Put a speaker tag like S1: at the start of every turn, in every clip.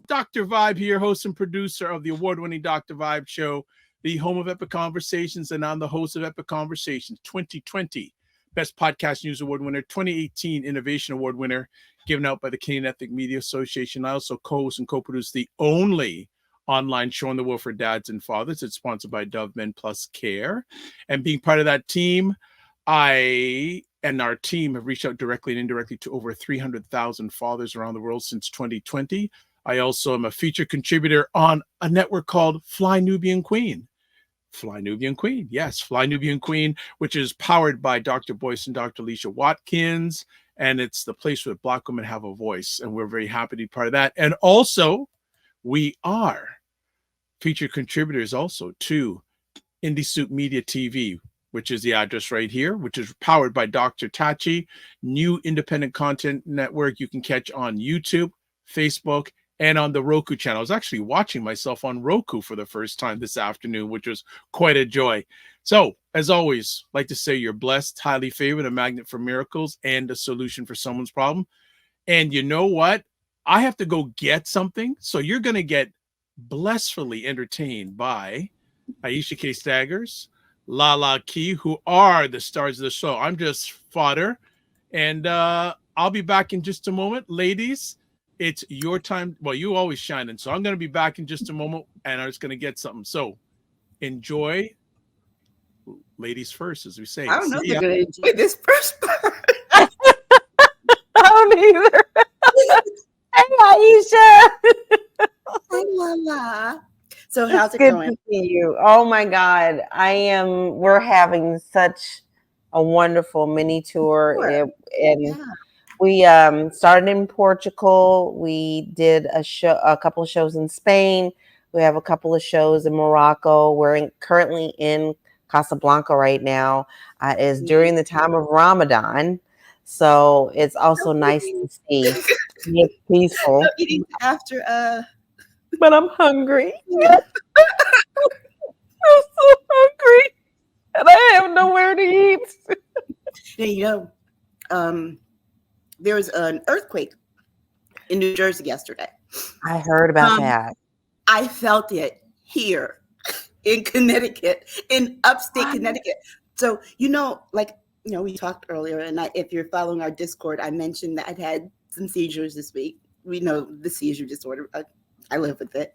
S1: Dr. Vibe here, host and producer of the award-winning Dr. Vibe Show, the home of Epic Conversations, and I'm the host of Epic Conversations 2020 Best Podcast News Award winner, 2018 Innovation Award winner, given out by the Canadian Ethnic Media Association. I also co-host and co-produce the only online show in the world for dads and fathers. It's sponsored by Dove Men Plus Care. And being part of that team, I and our team have reached out directly and indirectly to over 300,000 fathers around the world since 2020. I also am a featured contributor on a network called Fly Nubian Queen. Fly Nubian Queen. Yes, Fly Nubian Queen, which is powered by Dr. Boyce and Dr. Alicia Watkins. And it's the place where Black women have a voice. And we're very happy to be part of that. And also, we are featured contributors also to Indie Soup Media TV, which is the address right here, which is powered by Dr. Tachi, new independent content network you can catch on YouTube, Facebook, and on the Roku channel. I was actually watching myself on Roku for the first time this afternoon, which was quite a joy. So, as always, like to say you're blessed, highly favored, a magnet for miracles, and a solution for someone's problem. And you know what? I have to go get something. So you're going to get blissfully entertained by Aisha K. Staggers, LaLa Key, who are the stars of the show. I'm just fodder. And I'll be back in just a moment. Ladies, it's your time. Well, you always shine. And so I'm going to be back in just a moment, and I'm just going to get something. So enjoy. Ladies first, as we say.
S2: I don't know if they're going to enjoy this first part.
S3: I don't either. Hey, Aisha.
S2: Hi, LaLa. So how's it
S3: Good
S2: going?
S3: to see you. Oh my God. We're having such a wonderful mini tour.
S2: Sure.
S3: We started in Portugal. We did a couple of shows in Spain. We have a couple of shows in Morocco. We're currently in Casablanca right now. Is during the time of Ramadan. So it's also nice to see. It's peaceful.
S2: So eating after
S3: But I'm hungry. I'm so hungry. And I have nowhere to eat.
S2: There was an earthquake in New Jersey yesterday.
S3: I heard about that.
S2: I felt it here in Connecticut, in upstate Connecticut. So, we talked earlier, and if you're following our Discord, I mentioned that I'd had some seizures this week. We know the seizure disorder. I live with it.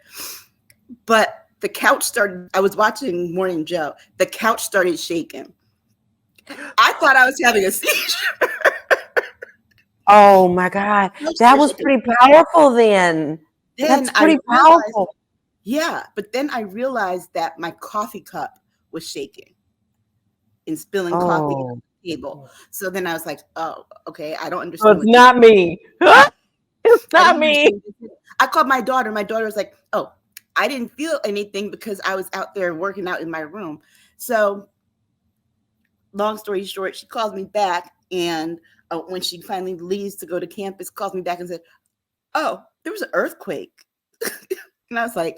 S2: But the couch I was watching Morning Joe. The couch started shaking. I thought I was having a seizure.
S3: Oh my God. That was pretty powerful then. That's pretty powerful.
S2: Yeah. But then I realized that my coffee cup was shaking and spilling coffee on the table. So then I was like, oh, okay. I don't understand.
S3: So it's not me. It's not me.
S2: I called my daughter. My daughter was like, oh, I didn't feel anything because I was out there working out in my room. So long story short, she calls me back. And when she finally leaves to go to campus, calls me back and said, oh, there was an earthquake. And I was like,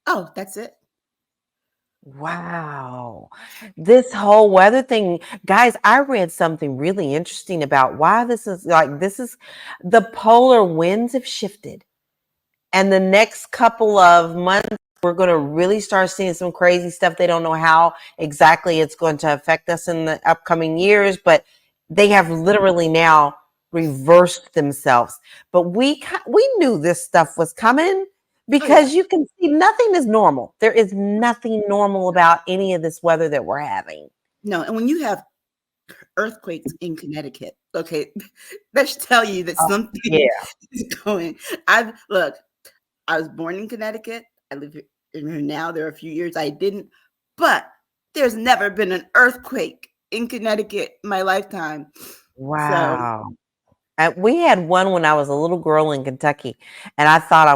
S2: oh, that's it.
S3: Wow. This whole weather thing, guys, I read something really interesting about why this is the polar winds have shifted. And the next couple of months, we're going to really start seeing some crazy stuff. They don't know how exactly it's going to affect us in the upcoming years, but they have literally now reversed themselves. But we knew this stuff was coming because you can see nothing is normal. There is nothing normal about any of this weather that we're having.
S2: No, and when you have earthquakes in Connecticut, okay, that should tell you that something is going. I was born in Connecticut. I live here now. There are a few years I didn't, but there's never been an earthquake in Connecticut in my lifetime.
S3: Wow. We had one when I was a little girl in Kentucky, and I thought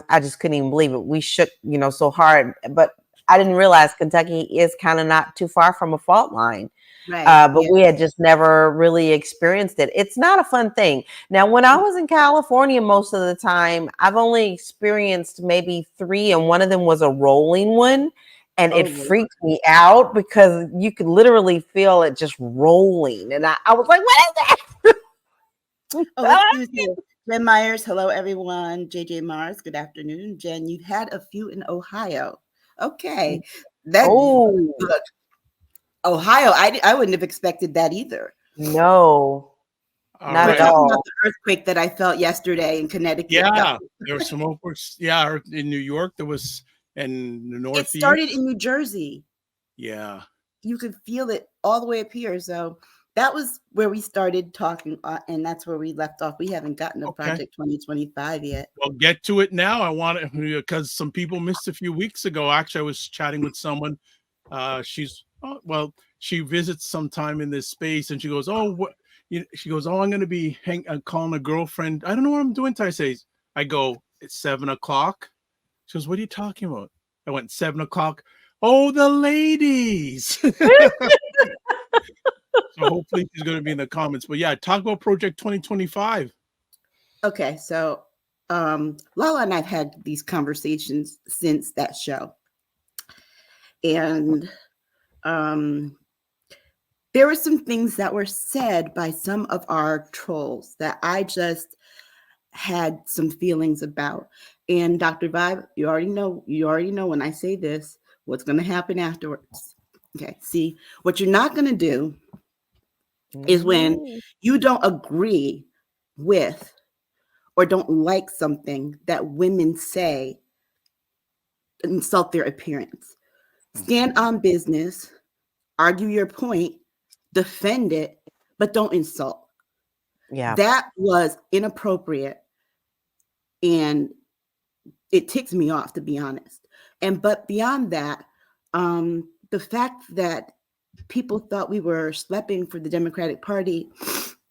S3: I just couldn't even believe it. We shook, so hard, but I didn't realize Kentucky is kind of not too far from a fault line. Right. But we had just never really experienced it. It's not a fun thing. Now, when I was in California, most of the time, I've only experienced maybe 3, and one of them was a rolling one. And it freaked me out because you could literally feel it just rolling. And I was like, what is that?
S2: Jen Myers, hello everyone. JJ Mars, good afternoon. Jen, you've had a few in Ohio. Okay, look, Ohio. I wouldn't have expected that either.
S3: No, not
S1: right.
S3: at all.
S2: About the earthquake that I felt yesterday in Connecticut.
S1: Yeah, there was some earthquakes. Yeah, in New York there was, and the Northeast.
S2: It started in New Jersey.
S1: Yeah,
S2: you could feel it all the way up here. So that was where we started talking, and that's where we left off. We haven't gotten to Project 2025 yet.
S1: Well, get to it now. I want it because some people missed a few weeks ago. Actually, I was chatting with someone. She visits sometime in this space, and she goes, "Oh, what?" She goes, "Oh, I'm going to be calling a girlfriend. I don't know what I'm doing." I go, "It's 7:00." She goes, "What are you talking about?" I went, 7:00. Oh, the ladies. So hopefully she's going to be in the comments. But yeah, talk about Project 2025.
S2: Okay, so LaLa and I've had these conversations since that show. And there were some things that were said by some of our trolls that I just had some feelings about. And Dr. Vibe, you already know when I say this, what's going to happen afterwards. Okay, see, what you're not going to do is when you don't agree with or don't like something that women say, insult their appearance. Stand on business, argue your point, defend it, but don't insult.
S3: Yeah.
S2: That was inappropriate. And it ticks me off, to be honest. But beyond that, the fact that people thought we were schlepping for the Democratic Party,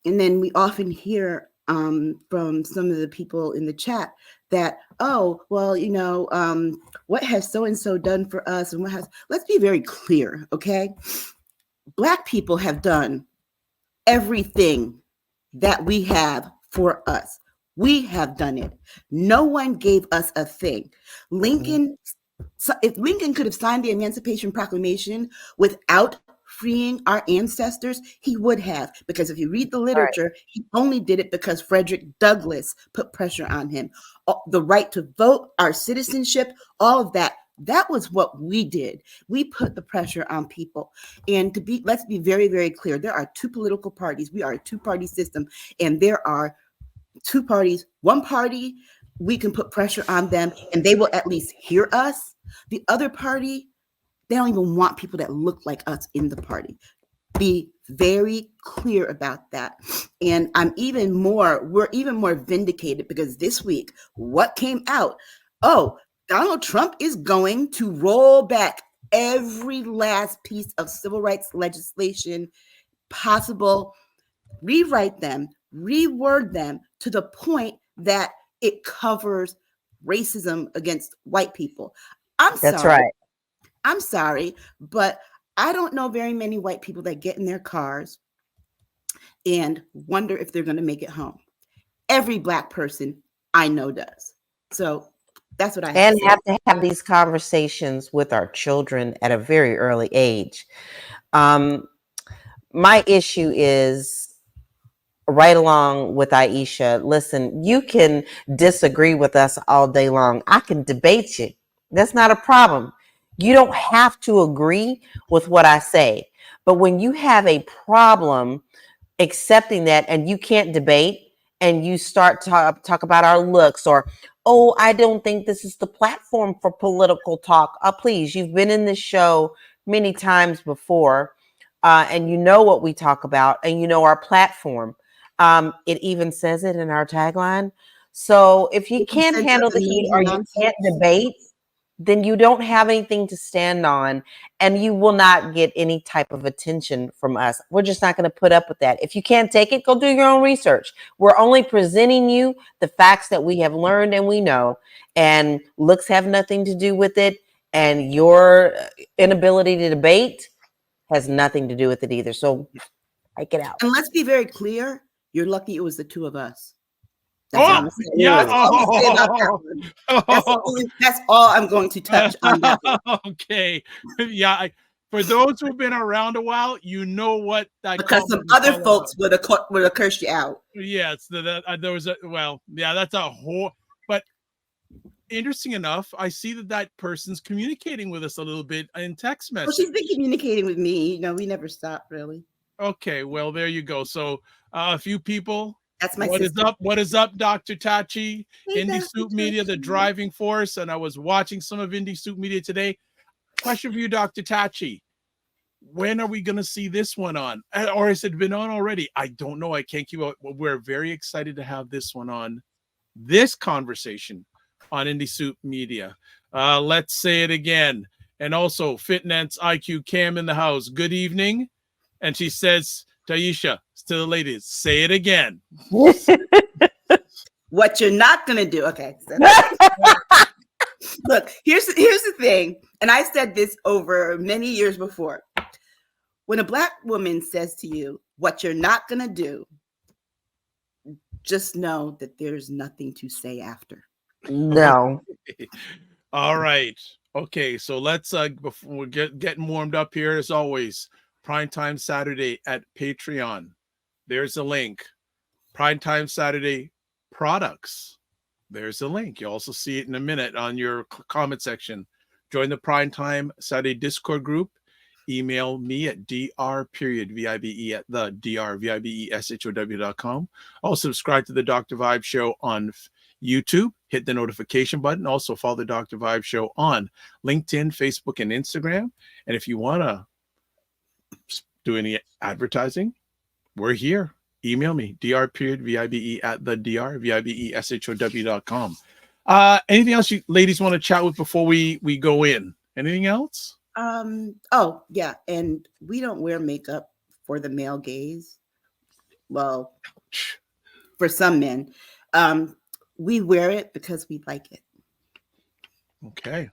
S2: and then we often hear from some of the people in the chat that, oh, well, what has so-and-so done for us? And let's be very clear, okay? Black people have done everything that we have for us. We have done it. No one gave us a thing. If Lincoln could have signed the Emancipation Proclamation without freeing our ancestors, he would have. Because if you read the literature, he only did it because Frederick Douglass put pressure on him. The right to vote, our citizenship, all of that. That was what we did. We put the pressure on people. And let's be very, very clear. There are two political parties. We are a two-party system. And there are two parties. One party, we can put pressure on them and they will at least hear us. The other party, they don't even want people that look like us in the party. Be very clear about that. And we're even more vindicated because this week, what came out? Oh, Donald Trump is going to roll back every last piece of civil rights legislation possible, rewrite them, reword them to the point that it covers racism against white people.
S3: That's right.
S2: I'm sorry, but I don't know very many white people that get in their cars and wonder if they're going to make it home. Every Black person I know does. So that's what I have
S3: to have these conversations with our children at a very early age. My issue is right along with Aisha. Listen, you can disagree with us all day long. I can debate you. That's not a problem. You don't have to agree with what I say. But when you have a problem accepting that and you can't debate and you start to talk about our looks or, oh, I don't think this is the platform for political talk. Please, you've been in this show many times before and you know what we talk about and you know our platform. It even says it in our tagline. So if you can't handle the heat or you can't debate, then you don't have anything to stand on and you will not get any type of attention from us. We're just not going to put up with that. If you can't take it, go do your own research. We're only presenting you the facts that we have learned and we know, and looks have nothing to do with it. And your inability to debate has nothing to do with it either. So take it out.
S2: And let's be very clear. You're lucky it was the two of us.
S1: That's all I'm gonna say. Yeah.
S2: That's all I'm going to touch on that one.
S1: Okay. Yeah. For those who've been around a while, you know what that
S2: because some
S1: comment is
S2: other
S1: all
S2: folks
S1: about.
S2: would have cursed you out.
S1: Yes, there was that's a whole. But interesting enough, I see that person's communicating with us a little bit in text
S2: Well,
S1: message.
S2: she's been communicating with me. You know, we never stopped really.
S1: Okay, well there you go. So a few people.
S2: That's my
S1: What is
S2: sister.
S1: up? What is up, Dr. Tachi?
S2: Hey,
S1: Indie
S2: Dr.
S1: Soup Media, the
S2: Tachi.
S1: driving force, and I was watching some of Indie Soup Media today. Question for you, Dr. Tachi. When are we going to see this one on? Or has it been on already? I don't know. I can't keep up. We're very excited to have this one on, this conversation on Indie Soup Media. Let's say it again. And also, Fitness IQ Cam in the house. Good evening. And she says, Taisha, to the ladies, say it again.
S2: What you're not going to do. Okay. So look, here's the thing. And I said this over many years before. When a Black woman says to you, what you're not going to do, just know that there's nothing to say after.
S3: No.
S1: All right. Okay. So let's, before we getting warmed up here, as always, Primetime Saturday at Patreon. There's a link. Primetime Saturday products. There's a link. You'll also see it in a minute on your comment section. Join the Primetime Saturday Discord group. Email me at dr.vibe at the drvibeshow.com. Also subscribe to the Dr. Vibe Show on YouTube. Hit the notification button. Also follow the Dr. Vibe Show on LinkedIn, Facebook, and Instagram. And if you want to do any advertising, we're here. Email me, dr.vibe at the drvibeshow.com. Anything else you ladies want to chat with before we go in? Anything else?
S2: Oh yeah, and we don't wear makeup for the male gaze. Well, for some men, we wear it because we like it.
S1: Okay.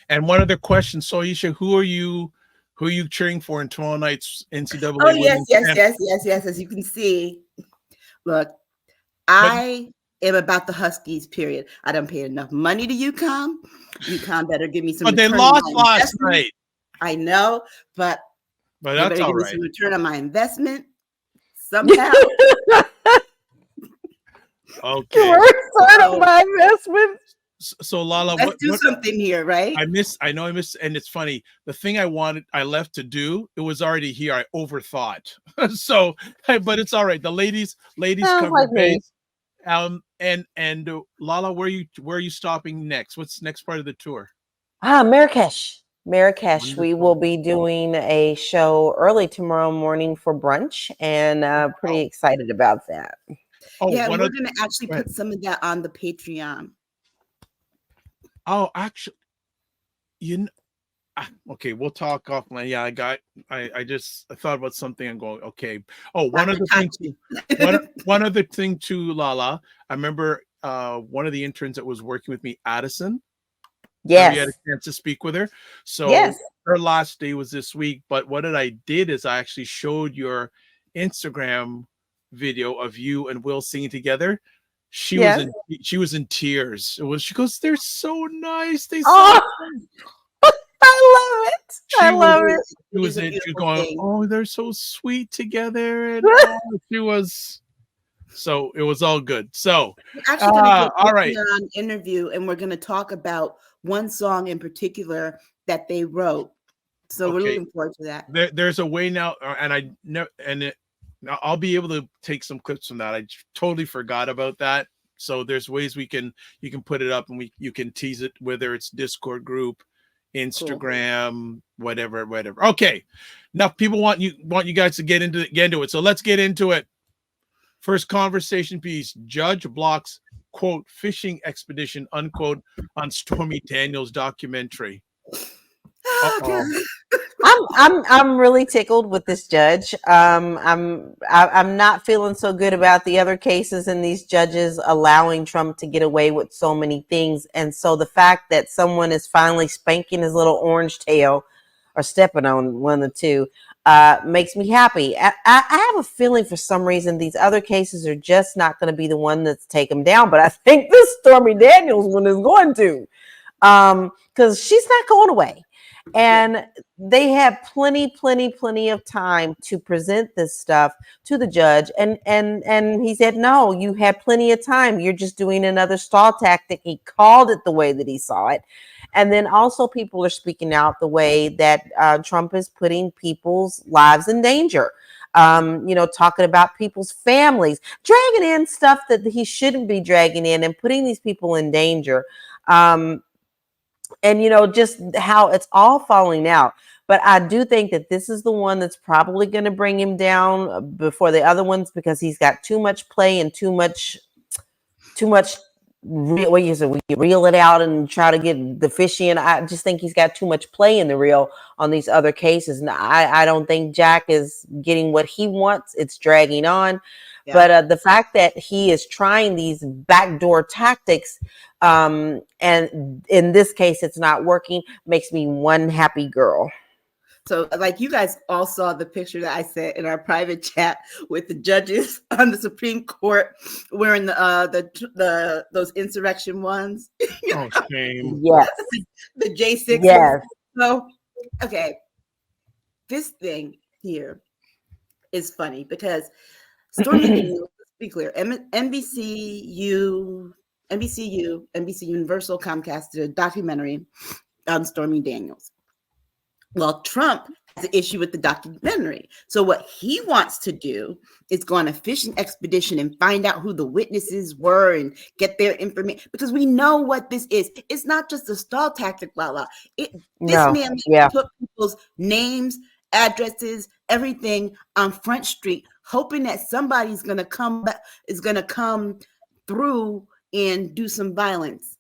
S1: And one other question, so Aisha, who are you cheering for in tomorrow night's NCAA?
S2: Oh yes. As you can see, look, I am about the Huskies. Period. I done paid enough money to UConn. UConn better give me some.
S1: But they lost last night.
S2: I know, but
S1: that's all right.
S2: Some return on my investment somehow.
S1: Okay.
S3: Return on my investment.
S1: So LaLa,
S2: let's do something here, right?
S1: I missed, and it's funny. The thing I left to do, it was already here. I overthought. So, but it's all right. The ladies cover base. And LaLa, where are you stopping next? What's the next part of the tour?
S3: Marrakesh.
S1: Wonderful.
S3: We will be doing a show early tomorrow morning for brunch, and pretty excited about that.
S2: Oh, yeah, we're going to actually put some of that on the Patreon.
S1: Oh, actually, okay, we'll talk offline. Yeah, I thought about something. I'm going, okay. Oh, one other thing too, LaLa. I remember one of the interns that was working with me, Addison.
S3: Yes.
S1: You had a chance to speak with her. So
S3: yes.
S1: Her last day was this week. But what I did is I actually showed your Instagram video of you and Will singing together. She was in tears. She goes, they're so nice. They
S3: I love it. I love it.
S1: She was going, oh, they're so sweet together. And she was, so it was all good. So
S2: we're actually going to
S1: all right,
S2: an interview, and we're going to talk about one song in particular that they wrote. So we're looking forward to that.
S1: There's a way now, and I'll be able to take some clips from that. I totally forgot about that. So there's ways you can put it up, and you can tease it, whether it's Discord group, Instagram, whatever. Okay. Now people want you guys to get into it. So let's get into it. First conversation piece: Judge blocks quote fishing expedition unquote on Stormy Daniels documentary.
S3: I'm really tickled with this judge. I'm not feeling so good about the other cases and these judges allowing Trump to get away with so many things. And so the fact that someone is finally spanking his little orange tail or stepping on one of the two makes me happy. I have a feeling for some reason these other cases are just not going to be the one that's take him down. But I think this Stormy Daniels one is going to, because she's not going away. And they had plenty of time to present this stuff to the judge. And he said, no, you had plenty of time. You're just doing another stall tactic. He called it the way that he saw it. And then also people are speaking out the way that Trump is putting people's lives in danger. Talking about people's families, dragging in stuff that he shouldn't be dragging in and putting these people in danger. And just how it's all falling out. But I do think that this is the one that's probably going to bring him down before the other ones, because he's got too much play and too much we reel it out and try to get the fishy. And I just think he's got too much play in the reel on these other cases. And I don't think Jack is getting what he wants. It's dragging on. Yeah. But the fact that he is trying these backdoor tactics, and in this case, it's not working, makes me one happy girl.
S2: So, like, you guys all saw the picture that I sent in our private chat with the judges on the Supreme Court wearing those insurrection ones.
S1: Oh, shame!
S3: Yes,
S2: the J6.
S3: Yes.
S2: So, okay, this thing here is funny because Stormy Daniels, let's be clear, NBC Universal Comcast did a documentary on Stormy Daniels. Well, Trump has an issue with the documentary. So what he wants to do is go on a fishing expedition and find out who the witnesses were and get their information, because we know what this is. It's not just a stall tactic, LaLa. Man put people's names, addresses, everything on Front Street, hoping that somebody's going to come through and do some violence.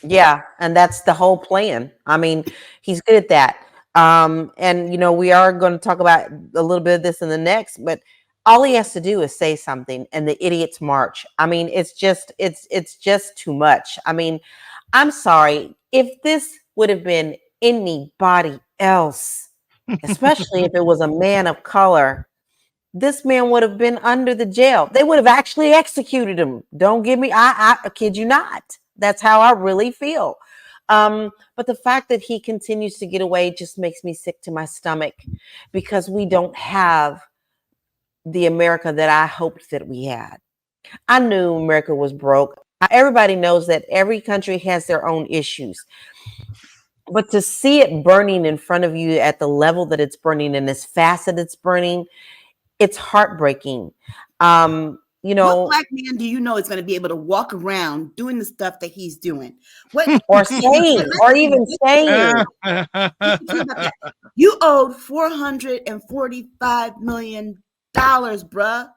S3: Yeah, and that's the whole plan. I mean, he's good at that. And we are going to talk about a little bit of this in the next, but all he has to do is say something and the idiots march. I mean, it's just too much. I mean, I'm sorry. If this would have been anybody else, especially if it was a man of color, this man would have been under the jail. They would have actually executed him. Don't give me, I kid you not. That's how I really feel. But the fact that he continues to get away just makes me sick to my stomach, because we don't have the America that I hoped that we had. I knew America was broke. Everybody knows that every country has their own issues. But to see it burning in front of you at the level that it's burning and as fast as it's burning, it's heartbreaking.
S2: What black man do you know is going to be able to walk around doing the stuff that he's doing?
S3: Or saying, or even saying.
S2: You owed $445 million, bruh.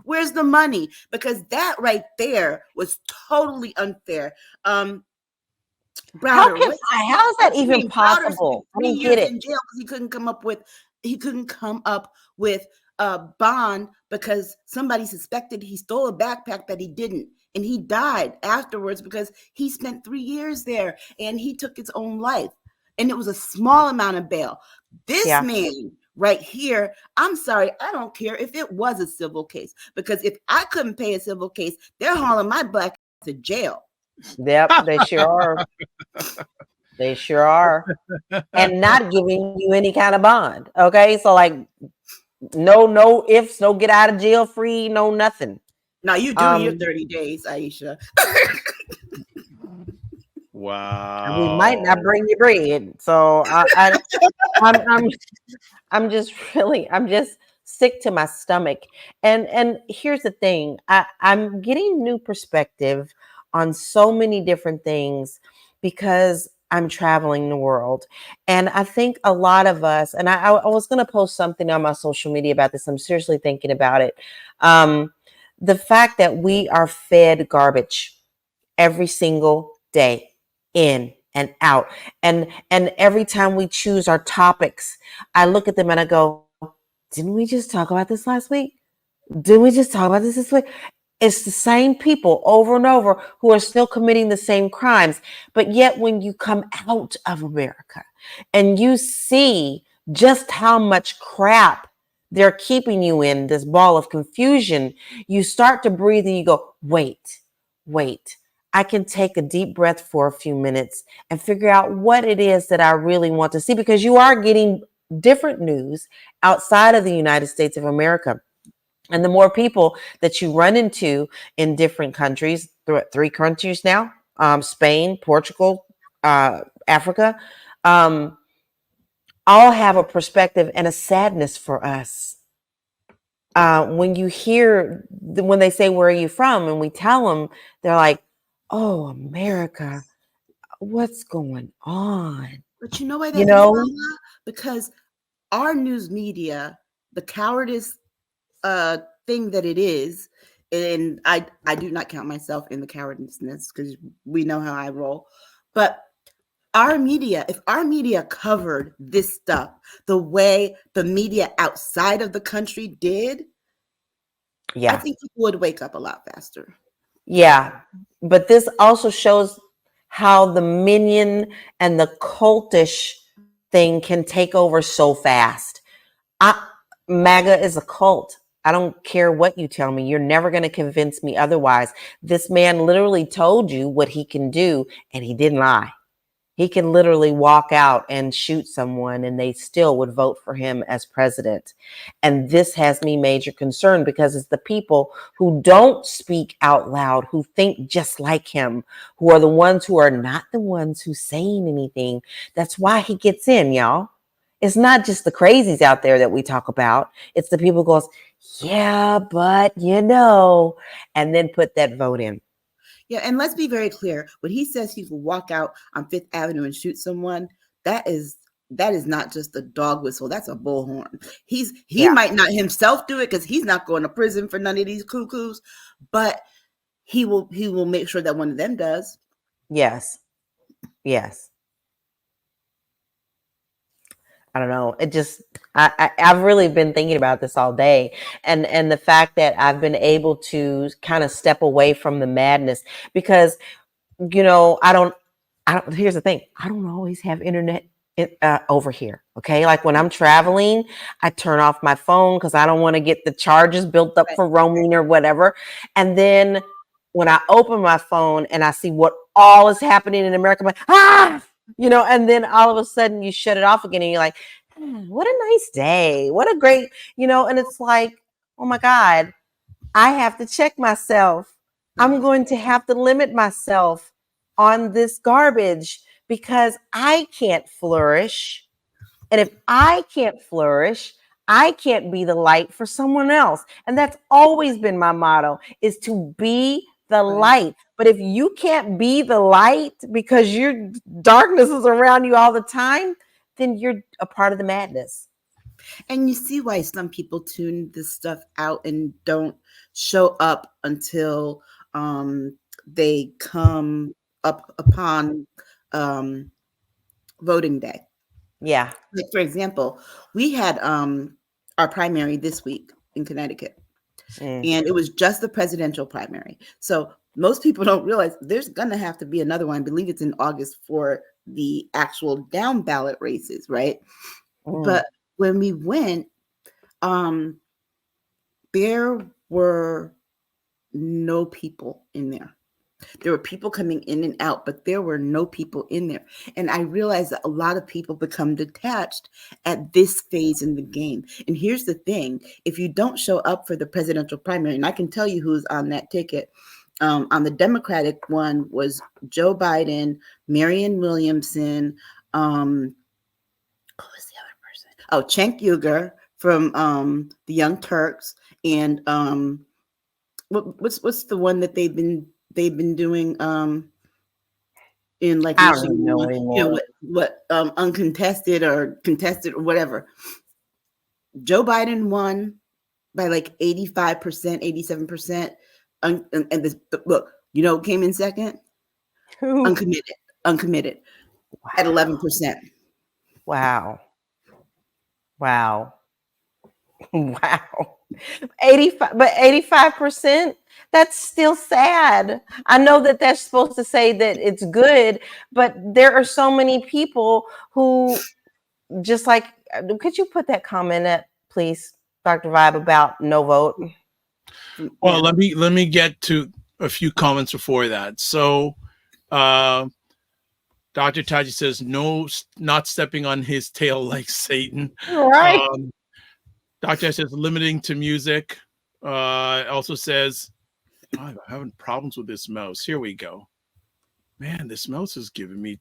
S2: Where's the money? Because that right there was totally unfair.
S3: How is that even possible? I don't get it.
S2: In jail because he couldn't come up with a bond because somebody suspected he stole a backpack that he didn't, and he died afterwards because he spent 3 years there and he took his own life, and it was a small amount of bail. This man right here, I'm sorry, I don't care if it was a civil case, because if I couldn't pay a civil case, they're hauling my black ass to jail.
S3: Yep, they sure are. They sure are. And not giving you any kind of bond. Okay, so like no ifs, no get out of jail free, no nothing.
S2: Now you do your 30 days, Aisha.
S1: Wow.
S3: And we might not bring you bread. So I'm just sick to my stomach. And here's the thing. I'm getting new perspective on so many different things because I'm traveling the world. And I think a lot of us, and I was going to post something on my social media about this. I'm seriously thinking about it. The fact that we are fed garbage every single day, in and out. And every time we choose our topics, I look at them and I go, didn't we just talk about this last week? Didn't we just talk about this week? It's the same people over and over who are still committing the same crimes. But yet when you come out of America and you see just how much crap they're keeping you in, this ball of confusion, you start to breathe and you go, wait. I can take a deep breath for a few minutes and figure out what it is that I really want to see, because you are getting different news outside of the United States of America. And the more people that you run into in different countries, 3 countries now, Spain, Portugal, Africa, all have a perspective and a sadness for us. When you hear, when they say, where are you from? And we tell them, they're like, oh, America, what's going on?
S2: But you know why that
S3: You
S2: is,
S3: know?
S2: LaLa? Because our news media, the cowardice thing that it is, and I do not count myself in the cowardness because we know how I roll, but our media, if our media covered this stuff the way the media outside of the country did,
S3: Yeah.
S2: I think people would wake up a lot faster.
S3: Yeah. But this also shows how the minion and the cultish thing can take over so fast. MAGA is a cult. I don't care what you tell me. You're never going to convince me otherwise. This man literally told you what he can do, and he didn't lie. He can literally walk out and shoot someone and they still would vote for him as president. And this has me major concern, because it's the people who don't speak out loud, who think just like him, who are the ones who are not the ones who's saying anything. That's why he gets in, y'all. It's not just the crazies out there that we talk about. It's the people who goes, yeah, but and then put that vote in.
S2: Yeah, and let's be very clear. When he says he will walk out on Fifth Avenue and shoot someone, that is not just a dog whistle. That's a bullhorn. He might not himself do it because he's not going to prison for none of these cuckoos, but he will make sure that one of them does.
S3: Yes. I don't know. It just, I've really been thinking about this all day, and the fact that I've been able to kind of step away from the madness, because, I don't, here's the thing. I don't always have internet over here. Okay. Like when I'm traveling, I turn off my phone because I don't want to get the charges built up for roaming or whatever. And then when I open my phone and I see what all is happening in America, I'm like, and then all of a sudden you shut it off again and you're like, what a nice day. What a great, and it's like, oh my God, I have to check myself. I'm going to have to limit myself on this garbage because I can't flourish. And if I can't flourish, I can't be the light for someone else. And that's always been my motto, is to be the light. But if you can't be the light because your darkness is around you all the time, then you're a part of the madness.
S2: And you see why some people tune this stuff out and don't show up until they come up upon voting day.
S3: Yeah.
S2: Like, for example, we had our primary this week in Connecticut. And it was just the presidential primary. So most people don't realize there's going to have to be another one. I believe it's in August for the actual down ballot races, right? But when we went, there were no people in there. There were people coming in and out, but there were no people in there. And I realized that a lot of people become detached at this phase in the game. And here's the thing. If you don't show up for the presidential primary, and I can tell you who's on that ticket, on the Democratic one was Joe Biden, Marianne Williamson, who was the other person? Oh, Cenk Uygur from the Young Turks, and what's the one that they've been doing in like
S3: I don't even know anymore.
S2: What uncontested or contested or whatever. Joe Biden won by like 85%, 87%. And this, look, came in second?
S3: Who?
S2: Uncommitted wow. At 11%.
S3: Wow. 85%, that's still sad. I know that that's supposed to say that it's good, but there are so many people who just like, could you put that comment up, please, Dr. Vibe, about no vote?
S1: Well, let me get to a few comments before that. So, Dr. Taji says, no, not stepping on his tail like Satan.
S3: Right.
S1: Dr. says, limiting to music. Also says, I'm having problems with this mouse. Here we go. Man, this mouse is giving me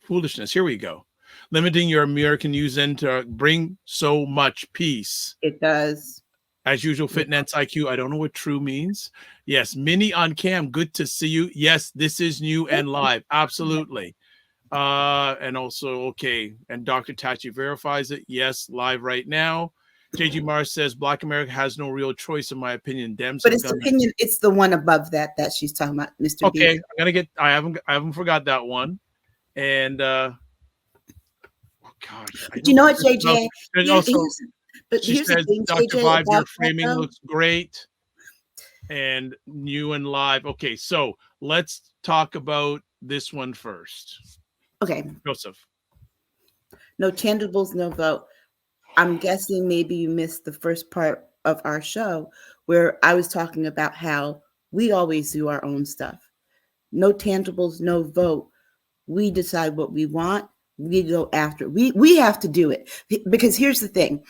S1: foolishness. Here we go. Limiting your American use to bring so much peace.
S2: It does.
S1: As usual, fitness IQ. I don't know what true means. Yes, Minnie on cam. Good to see you. Yes, this is new and live. Absolutely. And also, okay. And Dr. Tachi verifies it. Yes, live right now. JG Mars says Black America has no real choice, in my opinion. Dems,
S2: but it's opinion. It's the one above that she's talking about, Mr.
S1: Okay,
S2: B.
S1: I'm gonna get. I haven't forgot that one. And oh gosh,
S2: but you know what, JJ?
S1: She says, Dr. Vibe, your framing looks great. And new and live. Okay, so let's talk about this one first.
S2: Okay,
S1: Joseph.
S2: No tangibles, no vote. I'm guessing maybe you missed the first part of our show where I was talking about how we always do our own stuff. No tangibles, no vote. We decide what we want. We go after it. We have to do it. Because here's the thing.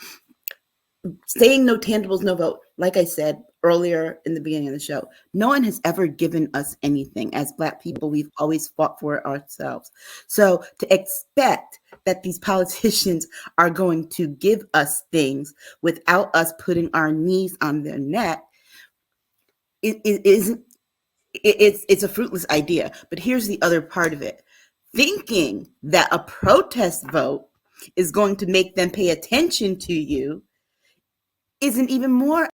S2: Saying no tangibles, no vote, like I said earlier in the beginning of the show, no one has ever given us anything. As Black people, we've always fought for it ourselves. So to expect that these politicians are going to give us things without us putting our knees on their neck, it's a fruitless idea. But here's the other part of it. Thinking that a protest vote is going to make them pay attention to you is an even more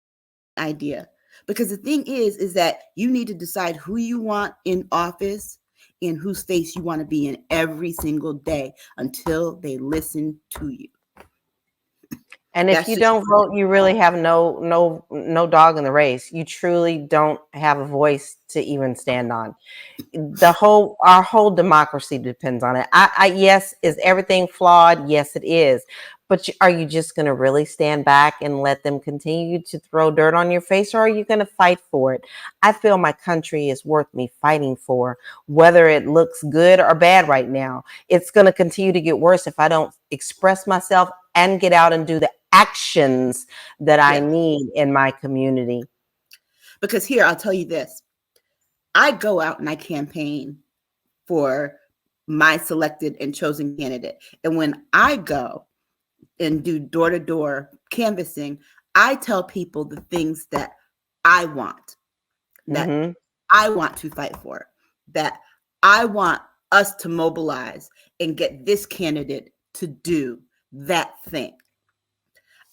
S2: idea, because the thing is that you need to decide who you want in office and whose face you want to be in every single day until they listen to you.
S3: And if you don't vote, you really have no dog in the race. You truly don't have a voice to even stand on. Our whole democracy depends on it. Yes, is everything flawed? Yes, it is. But are you just going to really stand back and let them continue to throw dirt on your face, or are you going to fight for it? I feel my country is worth me fighting for, whether it looks good or bad right now. It's going to continue to get worse if I don't express myself and get out and do the actions that I need in my community.
S2: Because here, I'll tell you this. I go out and I campaign for my selected and chosen candidate. And when I go and do door-to-door canvassing, I tell people the things that I want, that I want to fight for, that I want us to mobilize and get this candidate to do that thing.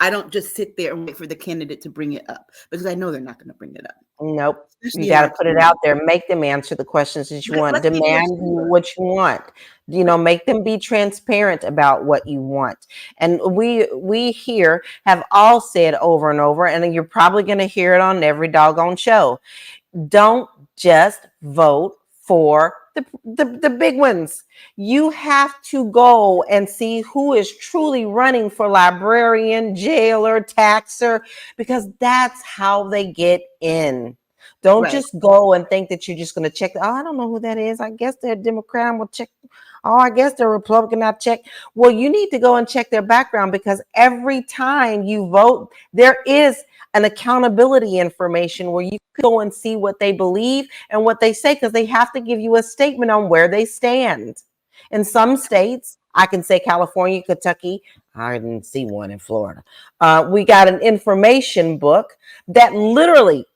S2: I don't just sit there and wait for the candidate to bring it up, because I know they're not going to bring it up.
S3: Nope. You got to put it out there. Make them answer the questions that you want. Demand what you want. Make them be transparent about what you want. And we here have all said over and over, and you're probably going to hear it on every doggone show. Don't just vote for the big ones. You have to go and see who is truly running for librarian, jailer, taxer, because that's how they get in. Don't just go and think that you're just going to check. Oh, I don't know who that is. I guess they're a Democrat. I'm going to check. Oh, I guess they're Republican. I'll check. Well, you need to go and check their background, because every time you vote, there is an accountability information where you go and see what they believe and what they say, because they have to give you a statement on where they stand. In some states, I can say California, Kentucky. I didn't see one in Florida. We got an information book that literally,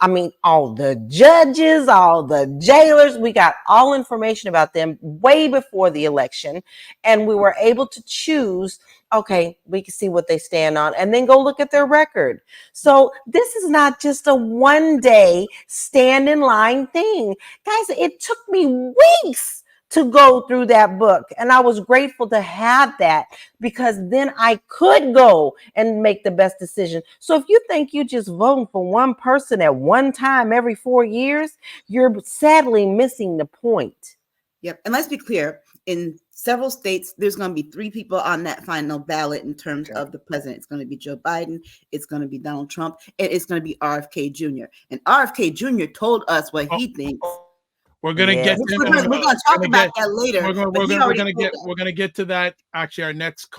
S3: all the judges, all the jailers, we got all information about them way before the election. And we were able to choose, okay, we can see what they stand on, and then go look at their record. So this is not just a one-day stand in line thing. Guys, it took me weeks to go through that book. And I was grateful to have that, because then I could go and make the best decision. So if you think you just voting for one person at one time every 4 years, you're sadly missing the point.
S2: Yep. And let's be clear, in several states, there's going to be 3 people on that final ballot in terms of the president. It's going to be Joe Biden, it's going to be Donald Trump, and it's going to be RFK Jr. And RFK Jr. told us what he thinks.
S1: We're gonna get.
S2: We're going to talk about that later.
S1: We're gonna get to that. Actually, our next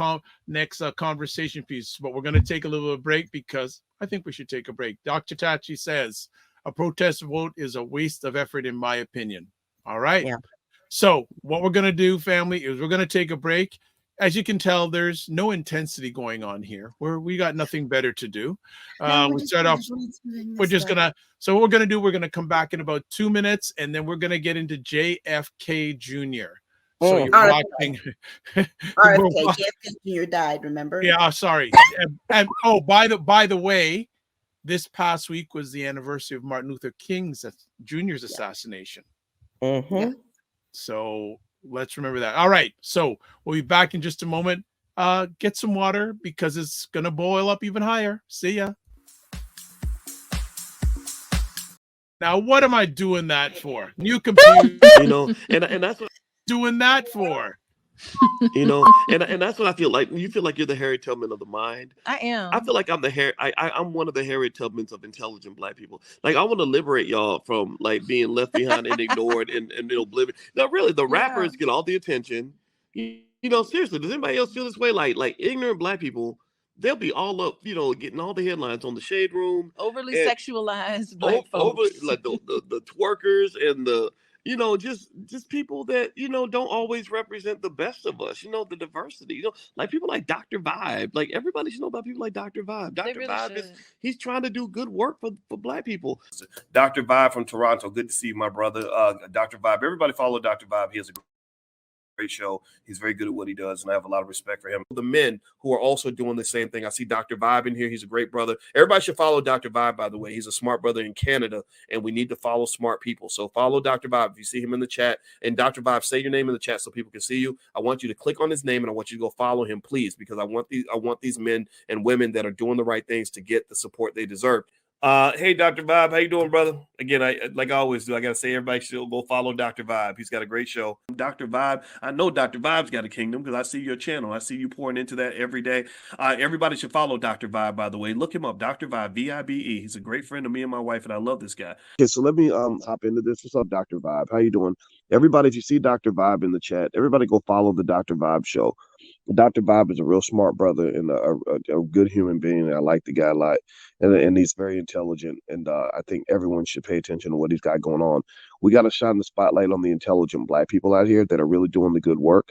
S1: conversation piece. But we're gonna take a little break because I think we should take a break. Dr. Tachi says a protest vote is a waste of effort, in my opinion. All right.
S3: Yeah.
S1: So what we're gonna do, family, is we're gonna take a break. As you can tell, there's no intensity going on here. We got nothing better to do. We start off. We're just gonna. So what we're gonna do? We're gonna come back in about 2 minutes, and then we're gonna get into JFK Jr. So you're watching.
S2: RFK Jr. died. Remember?
S1: Yeah. Sorry. and oh, by the way, this past week was the anniversary of Martin Luther King Jr.'s assassination.
S3: Mm-hmm.
S2: Yeah.
S1: So let's remember that. All right. So we'll be back in just a moment. Get some water because it's going to boil up even higher. See ya. Now, what am I doing that for? New computer.
S4: And that's what
S1: doing that for.
S4: And that's what I feel like. You feel like you're the Harriet Tubman of the mind.
S5: I am.
S4: I feel like I'm I'm one of the Harriet Tubmans of intelligent Black people. Like, I want to liberate y'all from like being left behind and ignored and oblivion. Now, really, the rappers get all the attention. Seriously, does anybody else feel this way? Like ignorant Black people, they'll be all up, getting all the headlines on the Shade Room.
S5: Overly sexualized Black folks.
S4: Like the twerkers and the just people that don't always represent the best of us. The diversity. Like people like Dr. Vibe. Like everybody should know about people like Dr. Vibe. Dr.
S5: Really
S4: Vibe he's trying to do good work for Black people.
S6: Dr. Vibe from Toronto. Good to see you, my brother. Dr. Vibe. Everybody follow Dr. Vibe. He has a great show. He's very good at what he does, and I have a lot of respect for him. The men who are also doing the same thing. I see Dr. Vibe in here. He's a great brother. Everybody should follow Dr. Vibe, by the way. He's a smart brother in Canada, and we need to follow smart people. So follow Dr. Vibe. If you see him in the chat, and Dr. Vibe, say your name in the chat so people can see you. I want you to click on his name, and I want you to go follow him, please, because I want these men and women that are doing the right things to get the support they deserve. Hey, Dr. Vibe, how you doing, brother? Again, like I always do, I got to say everybody should go follow Dr. Vibe. He's got a great show. Dr. Vibe, I know Dr. Vibe's got a kingdom because I see your channel. I see you pouring into that every day. Everybody should follow Dr. Vibe, by the way. Look him up, Dr. Vibe, V-I-B-E. He's a great friend of me and my wife, and I love this guy.
S7: Okay, so let me hop into this. What's up, Dr. Vibe? How you doing? Everybody, if you see Dr. Vibe in the chat, everybody go follow the Dr. Vibe show. Dr. Vibe is a real smart brother and a good human being. I like the guy a lot, and he's very intelligent. And I think everyone should pay attention to what he's got going on. We got to shine the spotlight on the intelligent Black people out here that are really doing the good work.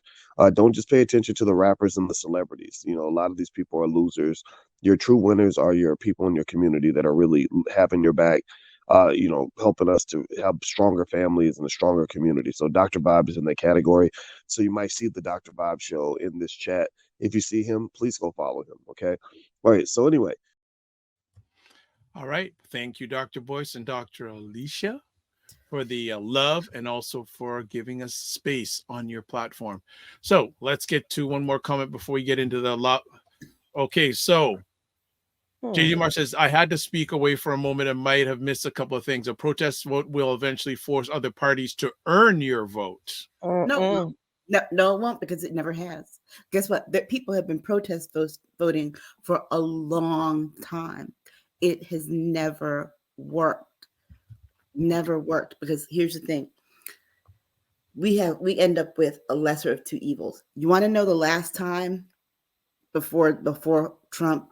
S7: Don't just pay attention to the rappers and the celebrities. A lot of these people are losers. Your true winners are your people in your community that are really having your back. Helping us to have stronger families and a stronger community. So Dr. Vibe is in that category. So you might see the Dr. Vibe show in this chat. If you see him, please go follow him. Okay. All right. So anyway.
S1: All right. Thank you, Dr. Boyce and Dr. Alicia, for the love and also for giving us space on your platform. So let's get to one more comment before we get into the lot. Okay. So JJ Mark says, I had to speak away for a moment and might have missed a couple of things. A protest vote will eventually force other parties to earn your vote.
S2: No, it won't, because it never has. Guess what? People have been voting for a long time. It has never worked. Never worked, because here's the thing. We end up with a lesser of two evils. You want to know the last time before Trump,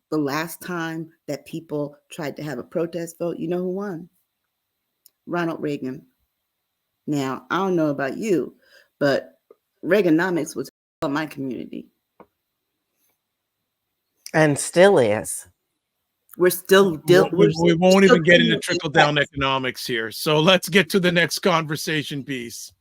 S2: the last time that people tried to have a protest vote, you know who won? Ronald Reagan. Now, I don't know about you, but Reaganomics was on my community.
S3: And still is.
S1: We won't even get into trickle-down economics here. So let's get to the next conversation piece.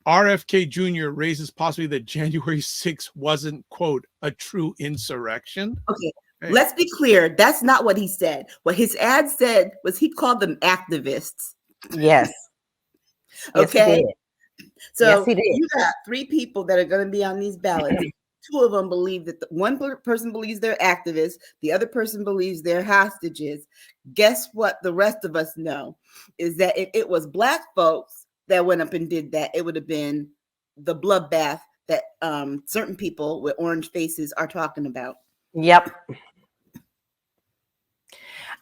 S1: RFK Jr. raises possibly that January 6th wasn't, quote, a true insurrection.
S2: Okay, let's be clear. That's not what he said. What his ad said was he called them activists.
S3: Yes.
S2: Okay.
S3: Yes,
S2: so
S3: he did.
S2: You got 3 people that are going to be on these ballots. 2 of them believe that one person believes they're activists. The other person believes they're hostages. Guess what the rest of us know is that if it was Black folks that went up and did that, it would have been the bloodbath that certain people with orange faces are talking about.
S3: Yep.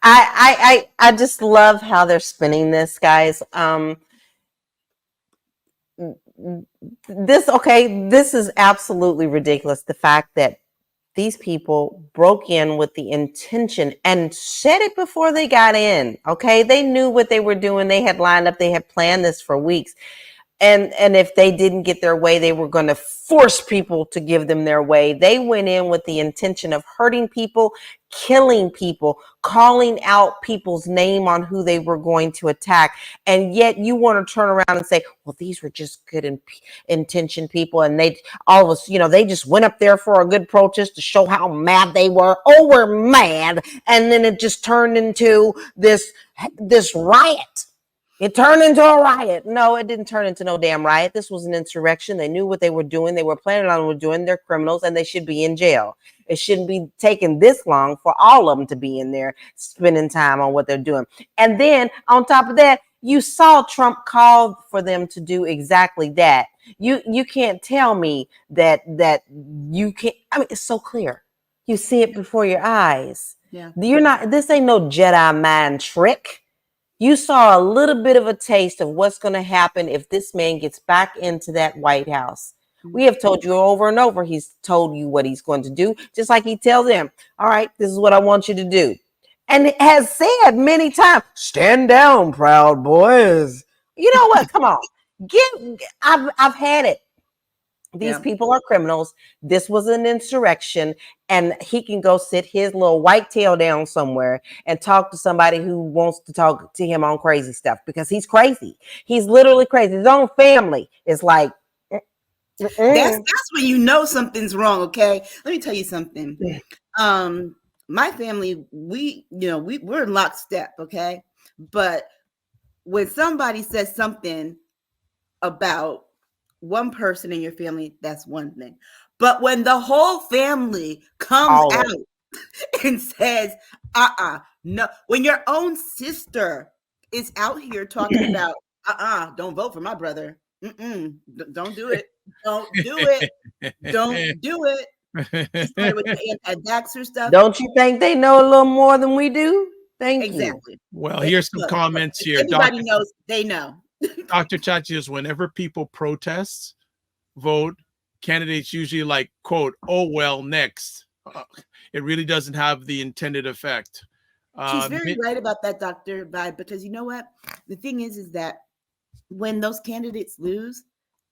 S3: I just love how they're spinning this, guys. This is absolutely ridiculous. The fact that these people broke in with the intention and said it before they got in. Okay. They knew what they were doing. They had lined up. They had planned this for weeks. And if they didn't get their way, they were going to force people to give them their way. They went in with the intention of hurting people, killing people, calling out people's name on who they were going to attack. And yet you want to turn around and say, well, these were just good intentioned people. And they all of us, they just went up there for a good protest to show how mad they were. Oh, we're mad. And then it just turned into this riot. It turned into a riot. No, it didn't turn into no damn riot. This was an insurrection. They knew what they were doing. They were planning on doing. They're criminals and they should be in jail. It shouldn't be taking this long for all of them to be in there spending time on what they're doing. And then on top of that, you saw Trump call for them to do exactly that. You can't tell me that you can't. I mean, it's so clear. You see it before your eyes.
S2: Yeah.
S3: This ain't no Jedi mind trick. You saw a little bit of a taste of what's going to happen if this man gets back into that White House. We have told you over and over, he's told you what he's going to do, just like he tells them, all right, this is what I want you to do. And it has said many times, stand down, Proud Boys. You know what? Come on. I've had it. These people are criminals. This was an insurrection, and he can go sit his little white tail down somewhere and talk to somebody who wants to talk to him on crazy stuff because he's crazy. He's literally crazy. His own family is like,
S2: that's when you know something's wrong. Okay, let me tell you something. My family, we're in lockstep. Okay, but when somebody says something about one person in your family, that's one thing. But when the whole family comes out and says, no, when your own sister is out here talking about, don't vote for my brother. Don't do it. Don't do it. Don't do it. With the anti-vaxxer stuff.
S3: Don't you think they know a little more than we do? Thank you.
S1: Well, here's some comments here.
S2: Everybody knows, they know.
S1: Dr. Chachi is whenever people protest, vote, candidates usually like, quote, oh, well, next. It really doesn't have the intended effect.
S2: She's very right about that, Dr. Vibe, because you know what? The thing is that when those candidates lose,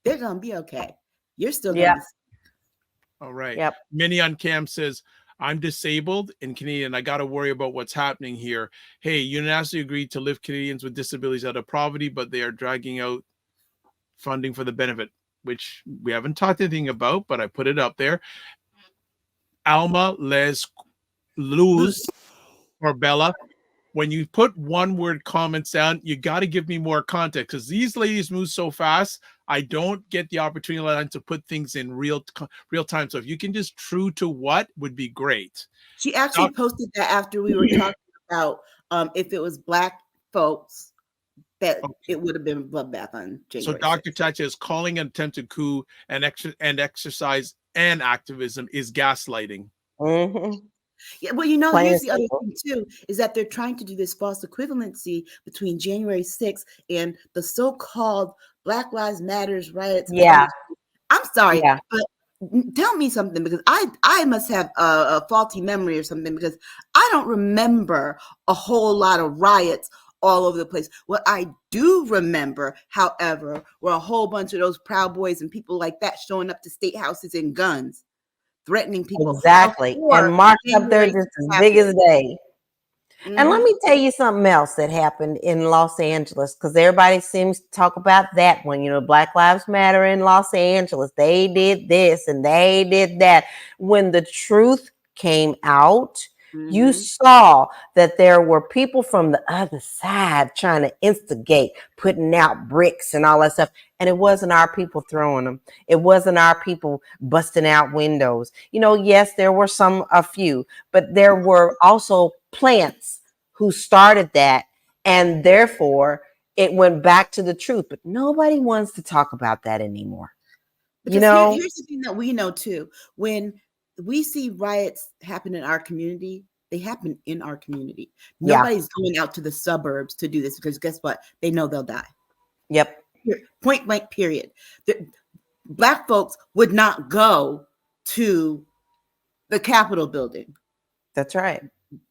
S2: they're going to be okay. You're still going to.
S1: All right.
S3: Yep.
S1: Minnie on Cam says, I'm disabled in Canadian. I got to worry about what's happening here. Hey, unanimously agreed to lift Canadians with disabilities out of poverty, but they are dragging out funding for the benefit, which we haven't talked anything about, but I put it up there. Alma Les Luz or Bella, when you put one word comments down, you got to give me more context because these ladies move so fast. I don't get the opportunity to put things in real time. So if you can just true to what would be great.
S2: She actually posted that after we were talking about if it was Black folks, that it would have been bloodbath on January.
S1: So Dr. Chacha is calling an attempted coup and exercise and activism is gaslighting.
S3: Mm-hmm.
S2: Yeah, well, here's the other thing too, is that they're trying to do this false equivalency between January 6th and the so-called Black Lives Matters riots.
S3: Yeah.
S2: I'm sorry, but tell me something, because I must have a faulty memory or something, because I don't remember a whole lot of riots all over the place. What I do remember, however, were a whole bunch of those Proud Boys and people like that showing up to state houses in guns, threatening people.
S3: Exactly. And marked up there just as big as day. Mm-hmm. And let me tell you something else that happened in Los Angeles, because everybody seems to talk about that one. Black Lives Matter in Los Angeles. They did this and they did that. When the truth came out, you saw that there were people from the other side trying to instigate, putting out bricks and all that stuff. And it wasn't our people throwing them. It wasn't our people busting out windows. Yes, there were a few, but there were also plants who started that. And therefore, it went back to the truth. But nobody wants to talk about that anymore.
S2: Because
S3: know,
S2: here's the thing that we know too. When we see riots happen in our community, they happen in our community.
S3: Yeah.
S2: Nobody's going out to the suburbs to do this because guess what? They know they'll die.
S3: Yep.
S2: Point blank, period. Black folks would not go to the Capitol building.
S3: That's right.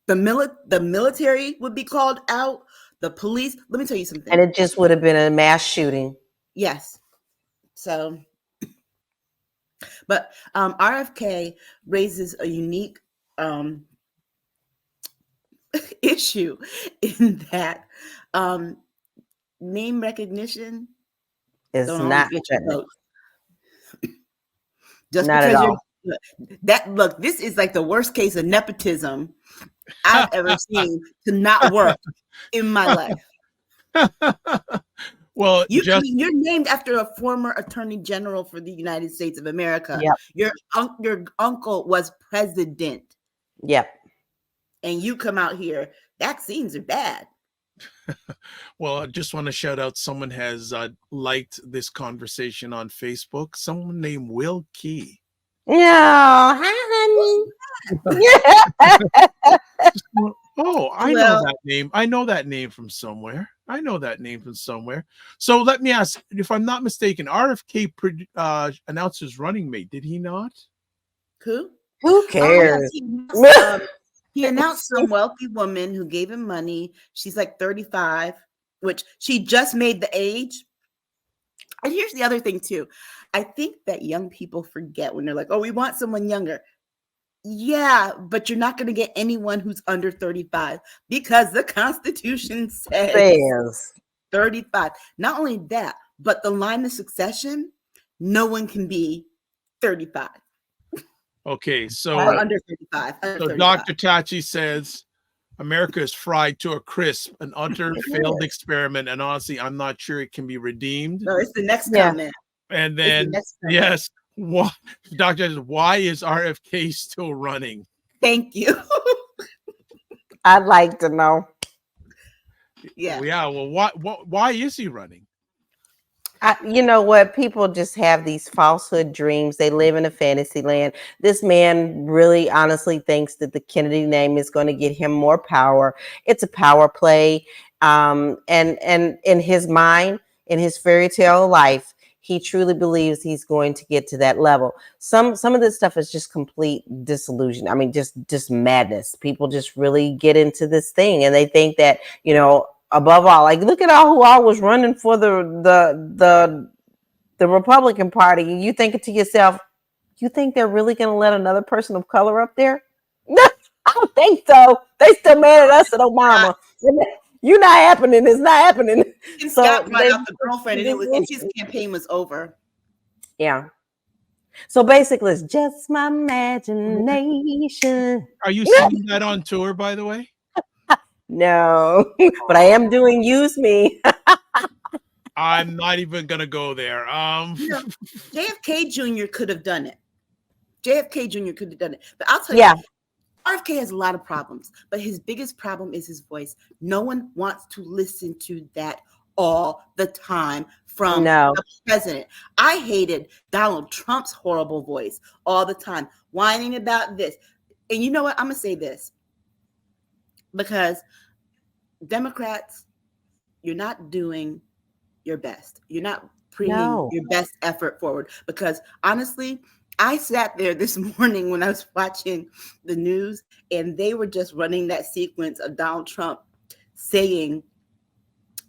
S2: The military would be called out. The police. Let me tell you something.
S3: And it just would have been a mass shooting.
S2: Yes. So, but RFK raises a unique issue in that name recognition
S3: Is
S2: don't
S3: not
S2: always get you votes. Just
S3: not
S2: because
S3: at all.
S2: look, this is like the worst case of nepotism I've ever seen to not work in my life.
S1: Well,
S2: I mean, you're named after a former attorney general for the United States of America.
S3: Yep.
S2: Your uncle was president.
S3: Yep.
S2: And you come out here, vaccines are bad.
S1: Well, I just want to shout out someone has liked this conversation on Facebook. Someone named Will Key.
S3: No, hi, honey.
S1: Oh, I know that name. I know that name from somewhere. So let me ask, if I'm not mistaken, RFK announced his running mate. Did he not?
S2: Who
S3: cares?
S2: He announced some wealthy woman who gave him money. She's like 35, which she just made the age. And here's the other thing too. I think that young people forget when they're like, oh, we want someone younger. Yeah, but you're not going to get anyone who's under 35 because the Constitution says 35. Not only that, but the line of succession, no one can be 35.
S1: Okay, so
S2: under 35.
S1: So Dr. Tachi says America is fried to a crisp, an utter failed experiment, and honestly, I'm not sure it can be redeemed.
S2: No, it's the next comment.
S1: And then yes, Dr. says, why is RFK still running?
S2: Thank you.
S3: I'd like to know.
S2: Yeah.
S1: Well, why is he running?
S3: You know what? People just have these falsehood dreams. They live in a fantasy land. This man really honestly thinks that the Kennedy name is going to get him more power. It's a power play. And in his mind, in his fairy tale life, he truly believes he's going to get to that level. Some of this stuff is just complete disillusion. I mean, just madness. People just really get into this thing and they think that, you know, above all, like look at who all was running for the Republican Party, and you thinking to yourself, you think they're really going to let another person of color up there? No, I don't think so. They still mad at us at Obama. You're not happening. It's not happening.
S2: And Scott brought out the girlfriend, and his campaign was over.
S3: Yeah. So basically, it's just my imagination.
S1: Are you singing that on tour, by the way?
S3: No, but I am doing Use Me.
S1: I'm not even gonna go there.
S2: JFK Jr. could have done it. JFK Jr. could have done it. But I'll tell you, RFK has a lot of problems, but his biggest problem is his voice. No one wants to listen to that all the time from the president. I hated Donald Trump's horrible voice all the time, whining about this. And you know what? I'm gonna say this. Because Democrats, you're not doing your best. You're not bringing your best effort forward. Because honestly, I sat there this morning when I was watching the news, and they were just running that sequence of Donald Trump saying,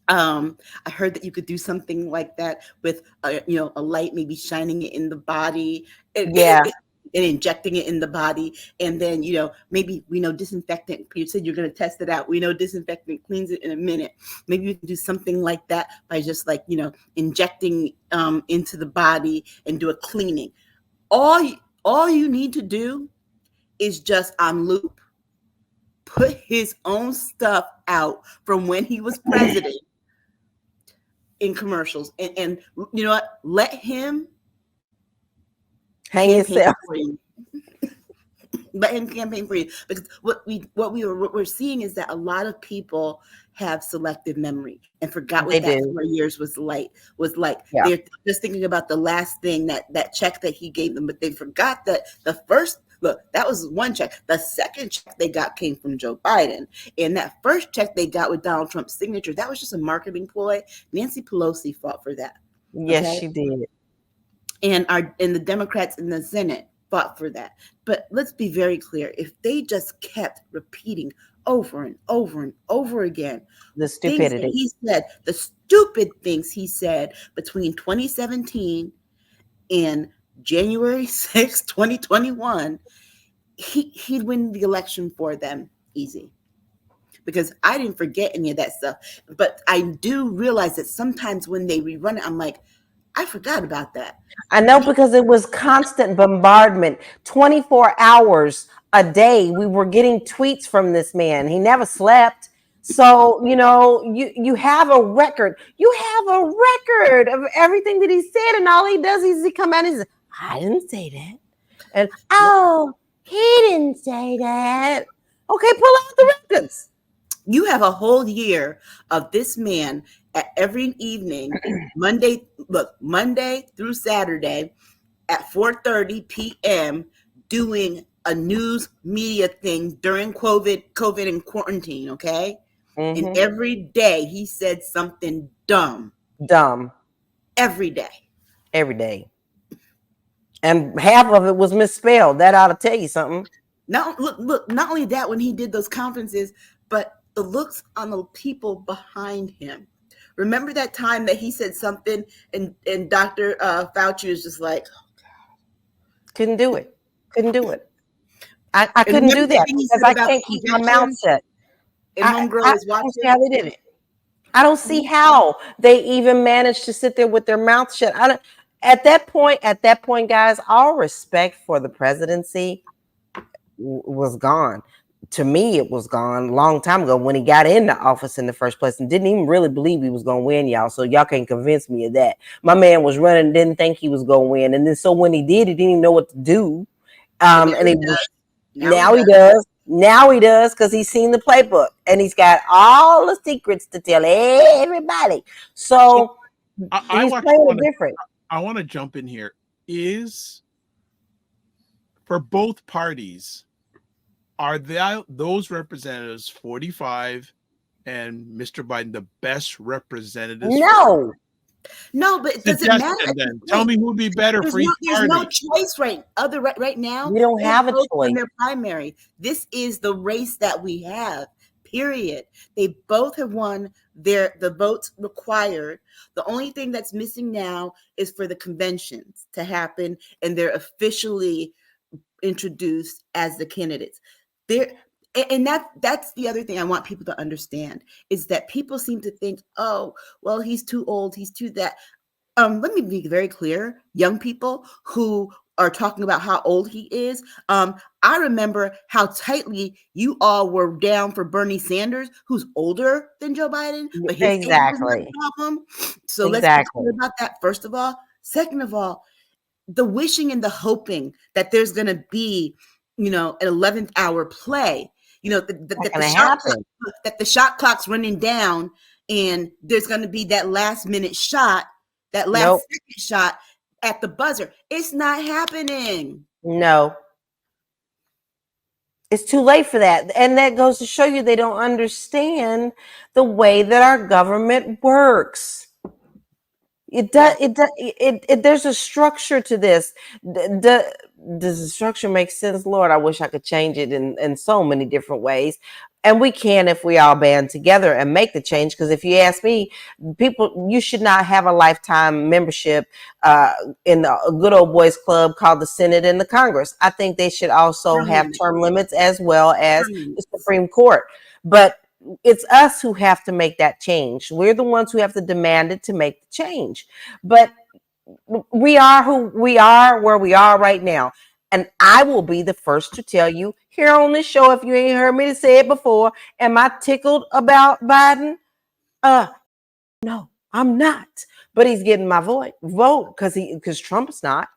S2: I heard that you could do something like that with, a light maybe shining it in the body. And injecting it in the body. And then, maybe we know disinfectant. You said you're going to test it out. We know disinfectant cleans it in a minute. Maybe you can do something like that by just injecting into the body and do a cleaning. All you need to do is just on loop, put his own stuff out from when he was president in commercials. And you know what? Let him
S3: hang yourself.
S2: Let him campaign for you, because what we're seeing is that a lot of people have selective memory and forgot what that 4 years was like.
S3: Yeah.
S2: They're just thinking about the last thing, that check that he gave them, but they forgot that the first look, that was one check. The second check they got came from Joe Biden, and that first check they got with Donald Trump's signature, that was just a marketing ploy. Nancy Pelosi fought for that.
S3: Yes, she did.
S2: And the Democrats in the Senate fought for that. But let's be very clear. If they just kept repeating over and over and over again
S3: the stupidity
S2: that he said, the stupid things he said between 2017 and January 6, 2021, he'd win the election for them easy. Because I didn't forget any of that stuff. But I do realize that sometimes when they rerun it, I'm like, I forgot about that.
S3: I know, because it was constant bombardment, 24 hours a day. We were getting tweets from this man. He never slept. So, you have a record. You have a record of everything that he said, and all he does is he come out and says, I didn't say that. And, oh, he didn't say that. Okay, pull out the records.
S2: You have a whole year of this man at every evening, Monday through Saturday at 4:30 p.m. doing a news media thing during COVID and quarantine, okay? Mm-hmm. And every day he said something dumb. Every day.
S3: And half of it was misspelled. That ought to tell you something.
S2: Not only that, when he did those conferences, but the looks on the people behind him. Remember that time that he said something and Dr. Fauci was just like, oh, God.
S3: Couldn't do it. I couldn't do that because I can't keep my mouth shut.
S2: And homegirl is watching.
S3: I don't see how they did it. I don't see how they even managed to sit there with their mouth shut. At that point, guys, all respect for the presidency was gone. To me, it was gone a long time ago when he got into office in the first place and didn't even really believe he was going to win, y'all. So y'all can't convince me of that. My man was running, didn't think he was going to win. And then so when he did, he didn't even know what to do. Now he does because he's seen the playbook and he's got all the secrets to tell everybody. So he's playing different.
S1: I want to jump in here. Is for both parties, are those representatives 45 and Mr. Biden the best representatives?
S2: No, but it doesn't matter.
S1: Then. Tell me who would be better for each party.
S2: There's no choice right now.
S3: We don't have a choice.
S2: In their primary. This is the race that we have, period. They both have won the votes required. The only thing that's missing now is for the conventions to happen, and they're officially introduced as the candidates. And that's the other thing I want people to understand is that people seem to think, oh, well, he's too old, he's too that. Let me be very clear. Young people who are talking about how old he is. I remember how tightly you all were down for Bernie Sanders, who's older than Joe Biden, but his age is not a problem. So let's be clear about that, first of all. Second of all, the wishing and the hoping that there's going to be, an 11th hour play, that the shot clock's running down and there's going to be that last minute shot, that last second shot at the buzzer. It's not happening.
S3: No. It's too late for that. And that goes to show you they don't understand the way that our government works. There's a structure to this. Does the structure make sense? Lord, I wish I could change it in so many different ways. And we can if we all band together and make the change. Because if you ask me, you should not have a lifetime membership in a good old boys club called the Senate and the Congress. I think they should also have term limits as well as the Supreme Court. But it's us who have to make that change. We're the ones who have to demand it to make the change. But we are who we are, where we are right now. And I will be the first to tell you here on this show, if you ain't heard me say it before, am I tickled about Biden? No, I'm not. But he's getting my vote because Trump's not.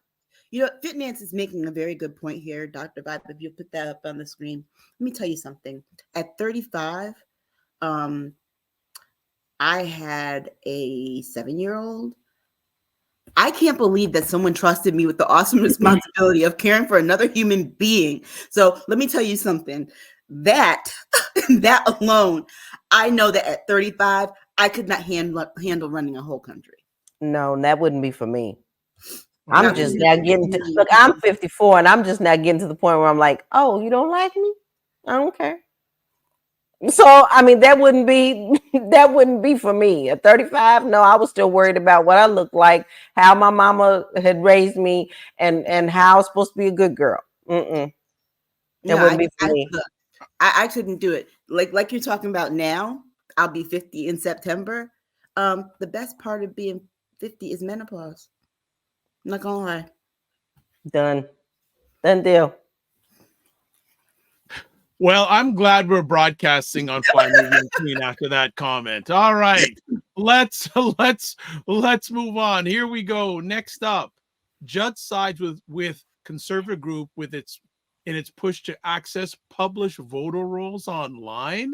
S2: You know, Fitnance is making a very good point here, Dr. Vibe. If you put that up on the screen, let me tell you something. At 35, I had a 7-year-old. I can't believe that someone trusted me with the awesome responsibility of caring for another human being. So let me tell you something. That alone, I know that at 35, I could not handle running a whole country.
S3: No, that wouldn't be for me.
S1: That
S3: I'm just now getting to, look, I'm 54 and I'm just now getting to the point where I'm like, oh, you don't like me? I don't care. So, I mean, that wouldn't be for me. At 35, no, I was still worried about what I looked like, how my mama had raised me, and how I was supposed to be a good girl. That wouldn't be for me.
S2: I couldn't do it. Like you're talking about now, I'll be 50 in September. The best part of being 50 is menopause. I'm not gonna lie.
S3: Done deal.
S1: Well, I'm glad we're broadcasting on Fly Moving Queen after that comment. All right, let's move on. Here we go. Next up, judge sides with conservative group in its push to access published voter rolls online.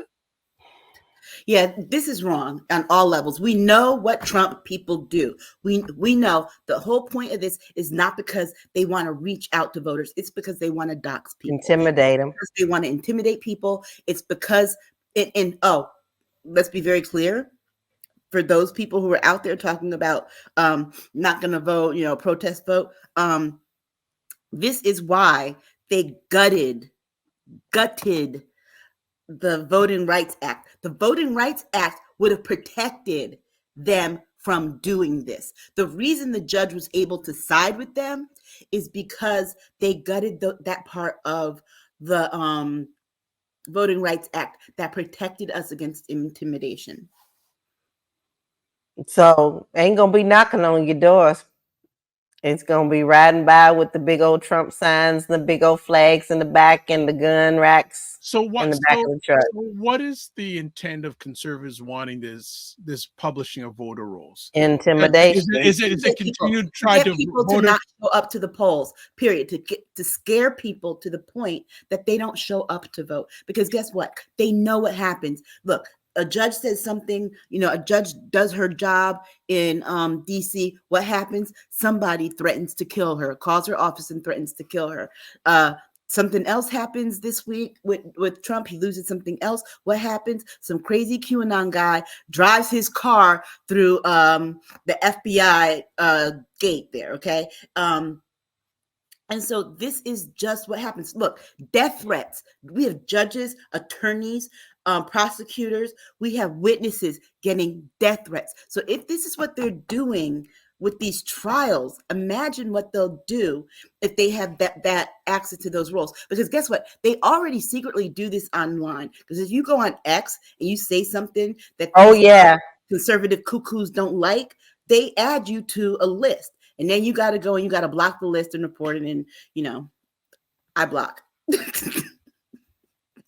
S2: Yeah, this is wrong on all levels. We know what Trump people do. We know the whole point of this is not because they want to reach out to voters. It's because they want to dox people.
S3: Intimidate them.
S2: They want to intimidate people. It's because let's be very clear. For those people who are out there talking about not going to vote, protest vote, this is why they gutted the Voting Rights Act. The Voting Rights Act would have protected them from doing this. The reason the judge was able to side with them is because they gutted that part of the Voting Rights Act that protected us against intimidation.
S3: So ain't gonna be knocking on your doors. It's gonna be riding by with the big old Trump signs, the big old flags in the back, and the gun racks in the back of the truck.
S1: So what is the intent of conservatives wanting this publishing of voter rolls?
S3: Intimidation.
S1: Is it continue to try to
S2: people to not show up to the polls? Period. To scare people to the point that they don't show up to vote. Because guess what? They know what happens. Look. A judge says something, a judge does her job in DC. What happens? Somebody threatens to kill her, calls her office and threatens to kill her. Something else happens this week with Trump. He loses something else. What happens? Some crazy QAnon guy drives his car through the FBI gate there, okay? And so this is just what happens. Look, death threats. We have judges, attorneys, prosecutors. We have witnesses getting death threats. So if this is what they're doing with these trials, imagine what they'll do if they have that access to those roles. Because guess what? They already secretly do this online. Because if you go on X and you say something that conservative cuckoos don't like, they add you to a list. And then you got to go and you got to block the list and report it. And, I block.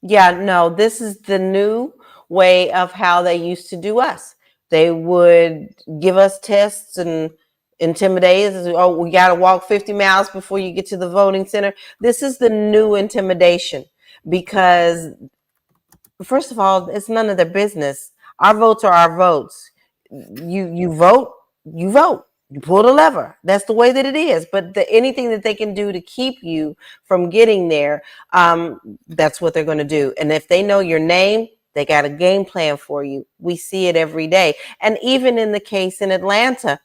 S3: Yeah, no, this is the new way of how they used to do us. They would give us tests and intimidate us. Oh, we got to walk 50 miles before you get to the voting center. This is the new intimidation because, first of all, it's none of their business. Our votes are our votes. You vote, you vote. You pull the lever. That's the way that it is. But anything that they can do to keep you from getting there, that's what they're going to do. And if they know your name, they got a game plan for you. We see it every day. And even in the case in Atlanta,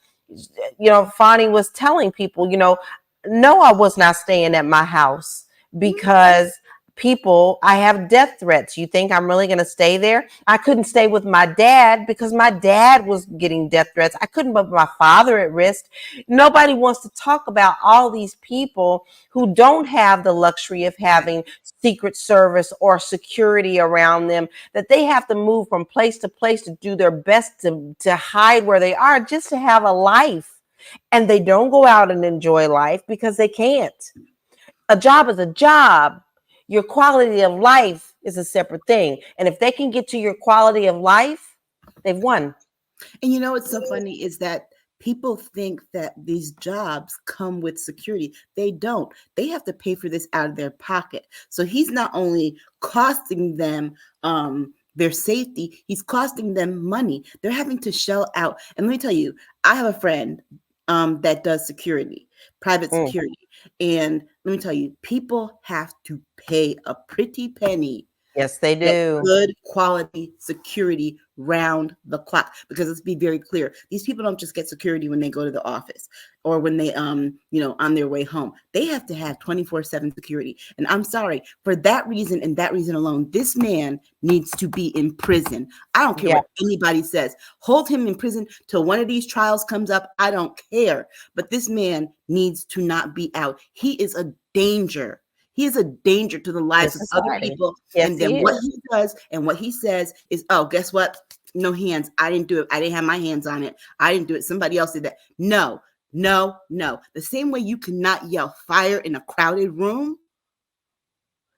S3: Fonnie was telling people, no, I was not staying at my house because I have death threats. You think I'm really going to stay there? I couldn't stay with my dad because my dad was getting death threats. I couldn't put my father at risk. Nobody wants to talk about all these people who don't have the luxury of having Secret Service or security around them, that they have to move from place to place to do their best to hide where they are just to have a life. And they don't go out and enjoy life because they can't. A job is a job. Your quality of life is a separate thing. And if they can get to your quality of life, they've won.
S2: And what's so funny is that People think that these jobs come with security. They don't. They have to pay for this out of their pocket. So he's not only costing them their safety, he's costing them money. They're having to shell out. And let me tell you, I have a friend that does security, private security. And let me tell you, people have to pay a pretty penny.
S3: Yes, they do.
S2: Good quality security round the clock. Because let's be very clear, these people don't just get security when they go to the office or when they on their way home. They have to have 24/7 security. And I'm sorry, for that reason and that reason alone, this man needs to be in prison. I don't care what anybody says. Hold him in prison till one of these trials comes up. I don't care. But this man needs to not be out. He is a danger. He is a danger to the lives of other people.
S3: Yes,
S2: and then what he does and what he says is, oh, guess what? No hands. I didn't do it. I didn't have my hands on it. I didn't do it. Somebody else did that. No. The same way you cannot yell fire in a crowded room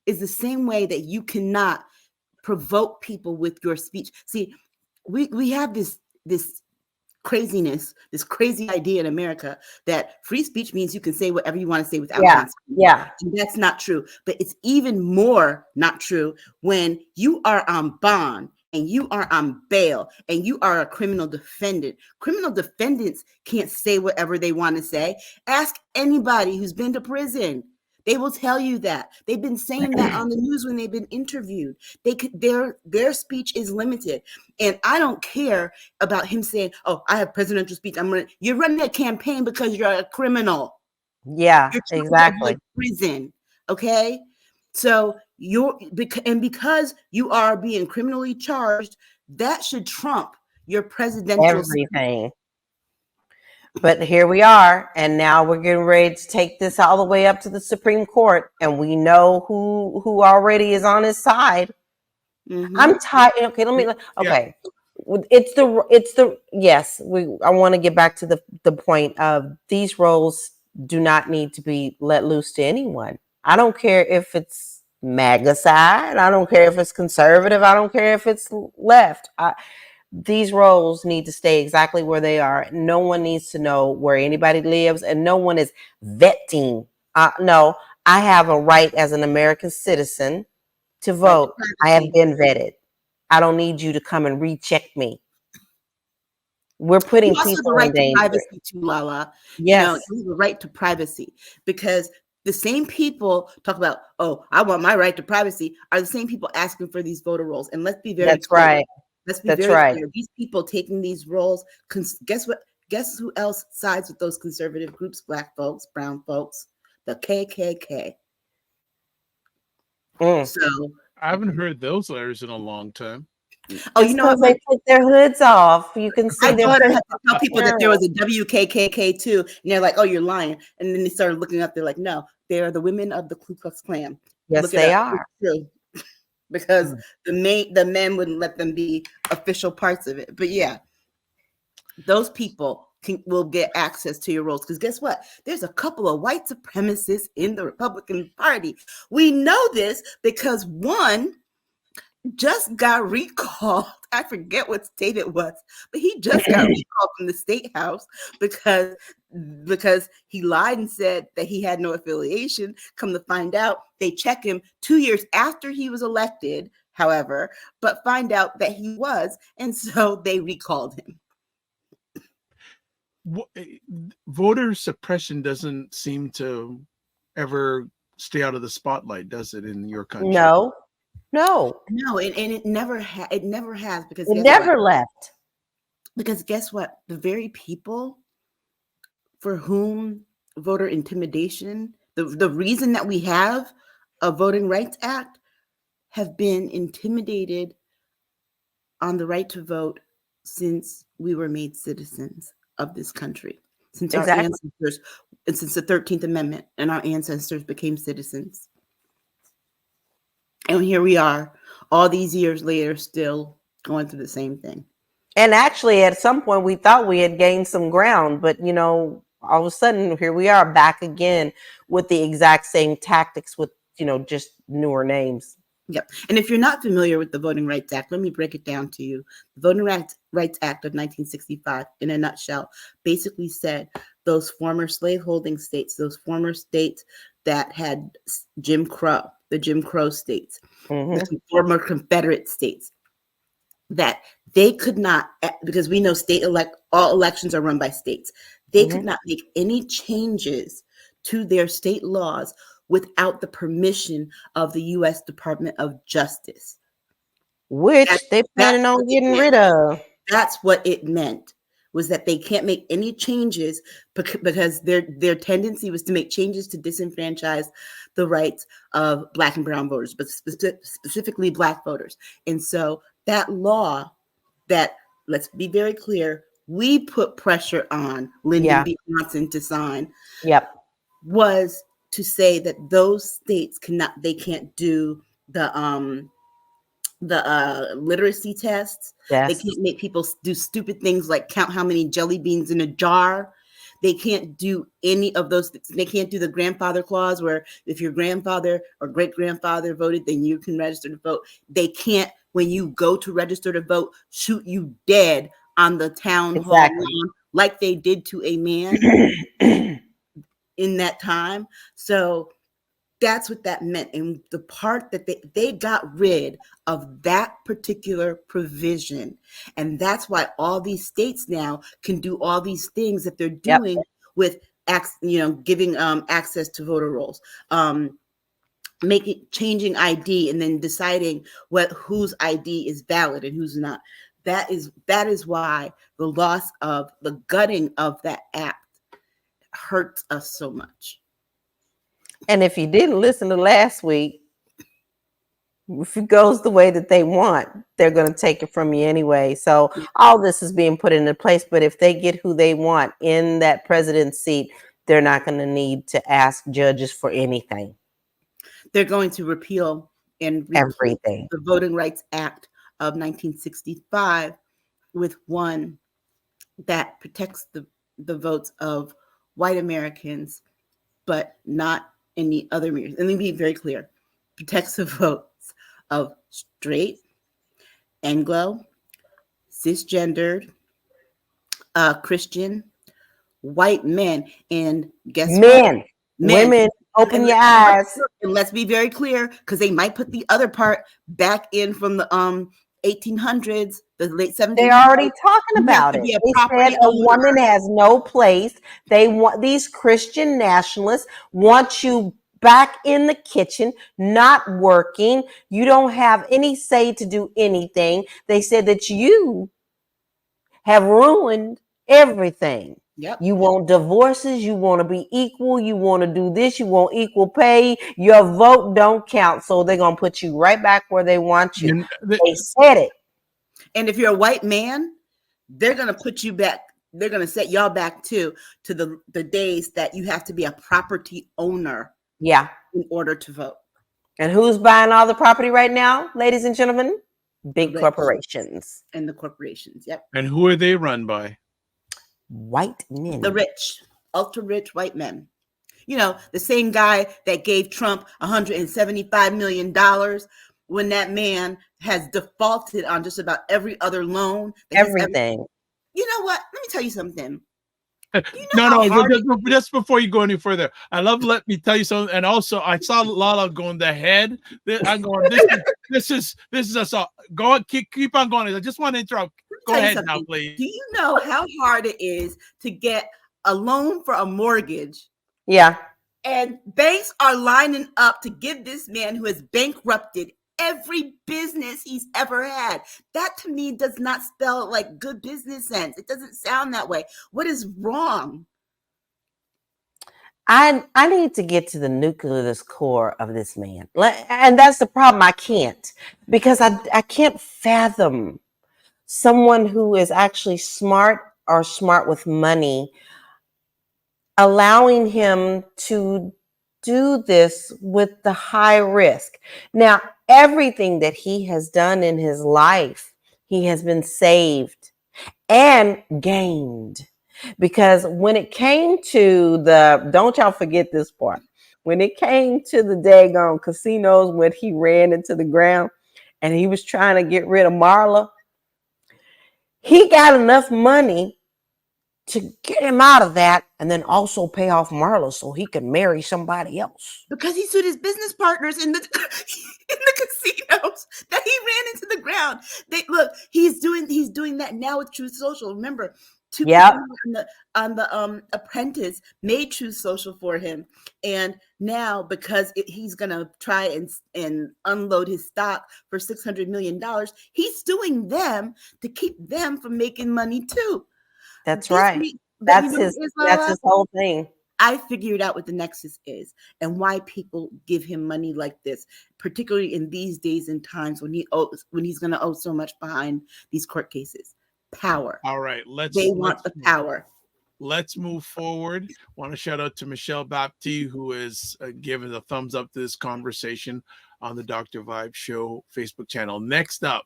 S2: is the same way that you cannot provoke people with your speech. See, we have this craziness, this crazy idea in America that free speech means you can say whatever you want to say without consequence. And that's not true. But it's even more not true when you are on bond and you are on bail and you are a criminal defendant. Criminal defendants can't say whatever they want to say. Ask anybody who's been to prison. They will tell you that. They've been saying that on the news when they've been interviewed. Their speech is limited. And I don't care about him saying, oh, I have presidential speech. You're running a campaign because you're a criminal.
S3: Yeah,
S2: you're
S3: exactly.
S2: Prison. Okay. So because you are being criminally charged, that should trump your presidential
S3: everything. But here we are, and now we're getting ready to take this all the way up to the Supreme Court, and we know who already is on his side. Mm-hmm. I'm tired. Okay, okay. It's the yes. I want to get back to the point of these roles do not need to be let loose to anyone. I don't care if it's MAGA side. I don't care if it's conservative. I don't care if it's left. These roles need to stay exactly where they are. No one needs to know where anybody lives, and no one is vetting. No, I have a right as an American citizen to vote. I have been vetted. I don't need you to come and recheck me. We're putting people
S2: the right
S3: in danger.
S2: To privacy too, LaLa.
S3: Yes,
S2: you have the right to privacy, because the same people talk about, oh, I want my right to privacy, are the same people asking for these voter rolls. And let's be very clear.
S3: Right.
S2: Let's be very clear. These people taking these roles, guess what? Guess who else sides with those conservative groups? Black folks, brown folks, the KKK. So
S1: I haven't heard those letters in a long time.
S2: Oh, you know,
S3: they put their hoods off. You can see.
S2: My daughter had to tell people that there was a WKKK too, and they're like, "Oh, you're lying." And then they started looking up. They're like, "No, they are the women of the Ku Klux Klan."
S3: Yes, they are.
S2: True. Because the men wouldn't let them be official parts of it. But yeah, those people will get access to your roles. Because guess what? There's a couple of white supremacists in the Republican Party. We know this because one just got recalled. I forget what state it was, but he just got recalled from the state house because he lied and said that he had no affiliation. Come to find out, they check him 2 years after he was elected, however, but find out that he was, and so they recalled him.
S1: Voter suppression doesn't seem to ever stay out of the spotlight, does it, in your country?
S3: No,
S2: and it never has, because
S3: it never left.
S2: Because guess what? The very people for whom voter intimidation, the reason that we have a Voting Rights Act, have been intimidated on the right to vote since we were made citizens of this country, since our ancestors, and since the 13th Amendment, and our ancestors became citizens. And here we are, all these years later, still going through the same thing.
S3: And actually, at some point, we thought we had gained some ground, but all of a sudden, here we are back again with the exact same tactics with, just newer names.
S2: Yep. And if you're not familiar with the Voting Rights Act, let me break it down to you. The Voting Rights Act of 1965, in a nutshell, basically said those former slaveholding states, those former states that had Jim Crow, the Jim Crow states, the former Confederate states, that they could not, because we know all elections are run by states, they could not make any changes to their state laws without the permission of the U.S. Department of Justice.
S3: Which they're planning on getting rid of.
S2: That's what it meant, was that they can't make any changes because their tendency was to make changes to disenfranchise the rights of Black and brown voters, but specifically Black voters. And so that law that, let's be very clear, we put pressure on Lyndon B. Johnson to sign, was to say that those states can't do the literacy tests. They can't make people do stupid things like count how many jelly beans in a jar. They can't do any of those. They can't do the grandfather clause where if your grandfather or great grandfather voted, then you can register to vote. They can't, when you go to register to vote, shoot you dead on the town hall lawn like they did to a man in that time. So that's what that meant. And the part that they got rid of that particular provision. And that's why all these states now can do all these things that they're doing with, giving access to voter rolls, changing ID, and then deciding whose ID is valid and who's not. That is why the loss of the gutting of that act hurts us so much.
S3: And if you didn't listen to last week, if it goes the way that they want, they're going to take it from you anyway. So all this is being put into place. But if they get who they want in that president's seat, they're not going to need to ask judges for anything.
S2: They're going to repeal
S3: everything.
S2: The Voting Rights Act of 1965 with one that protects the votes of white Americans, but not any other Americans. And let me be very clear: protects the votes of straight, Anglo, cisgendered, Christian, white men, and guess what?
S3: Women, open your eyes.
S2: And let's be very clear, because they might put the other part back in from the 1800s, the late 1700s.
S3: They're already talking about it. They said a woman has no place. They want, these Christian nationalists want you back in the kitchen, not working. You don't have any say to do anything. They said that you have ruined everything.
S2: Yep.
S3: You want divorces, you want to be equal, you want to do this, you want equal pay, your vote don't count. So they're going to put you right back where they want you. They said it.
S2: And if you're a white man, they're going to put you back. They're going to set y'all back to the days that you have to be a property owner.
S3: Yeah.
S2: In order to vote.
S3: And who's buying all the property right now, ladies and gentlemen? Big corporations.
S2: And the corporations. Yep.
S1: And who are they run by?
S3: White men.
S2: The rich, ultra rich white men. You know, the same guy that gave Trump $175 million when that man has defaulted on just about every other loan.
S3: Everything.
S2: You know what? Let me tell you something.
S1: Just before you go any further, let me tell you something. And also, I saw LaLa going the head. I'm going, this is us all. Go on, keep on going. I just want to interrupt. Go ahead now, please.
S2: Do you know how hard it is to get a loan for a mortgage?
S3: Yeah.
S2: And banks are lining up to give this man who has bankrupted every business he's ever had. That to me does not spell like good business sense. It doesn't sound that way. What is wrong?
S3: I need to get to the nucleus core of this man. And that's the problem. I can't, because I can't fathom someone who is actually smart or smart with money allowing him to do this with the high risk. Now, everything that he has done in his life, he has been saved and gained. Because when it came to don't y'all forget this part, when it came to the daggone casinos when he ran into the ground and he was trying to get rid of Marla, he got enough money to get him out of that and then also pay off Marla so he could marry somebody else.
S2: Because he sued his business partners in the in the casinos that he ran into the ground. He's doing that now with Truth Social. Remember, two people on the Apprentice made Truth Social for him, and now because he's gonna try and unload his stock for $600 million, he's suing them to keep them from making money too.
S3: That's right. That's his whole thing.
S2: I figured out what the nexus is and why people give him money like this, particularly in these days and times when he's going to owe so much behind these court cases. Power.
S1: All right,
S2: they want the power.
S1: Let's move forward. Want to shout out to Michelle Baptiste, who is giving a thumbs up to this conversation on the Dr. Vibe Show Facebook channel. Next up,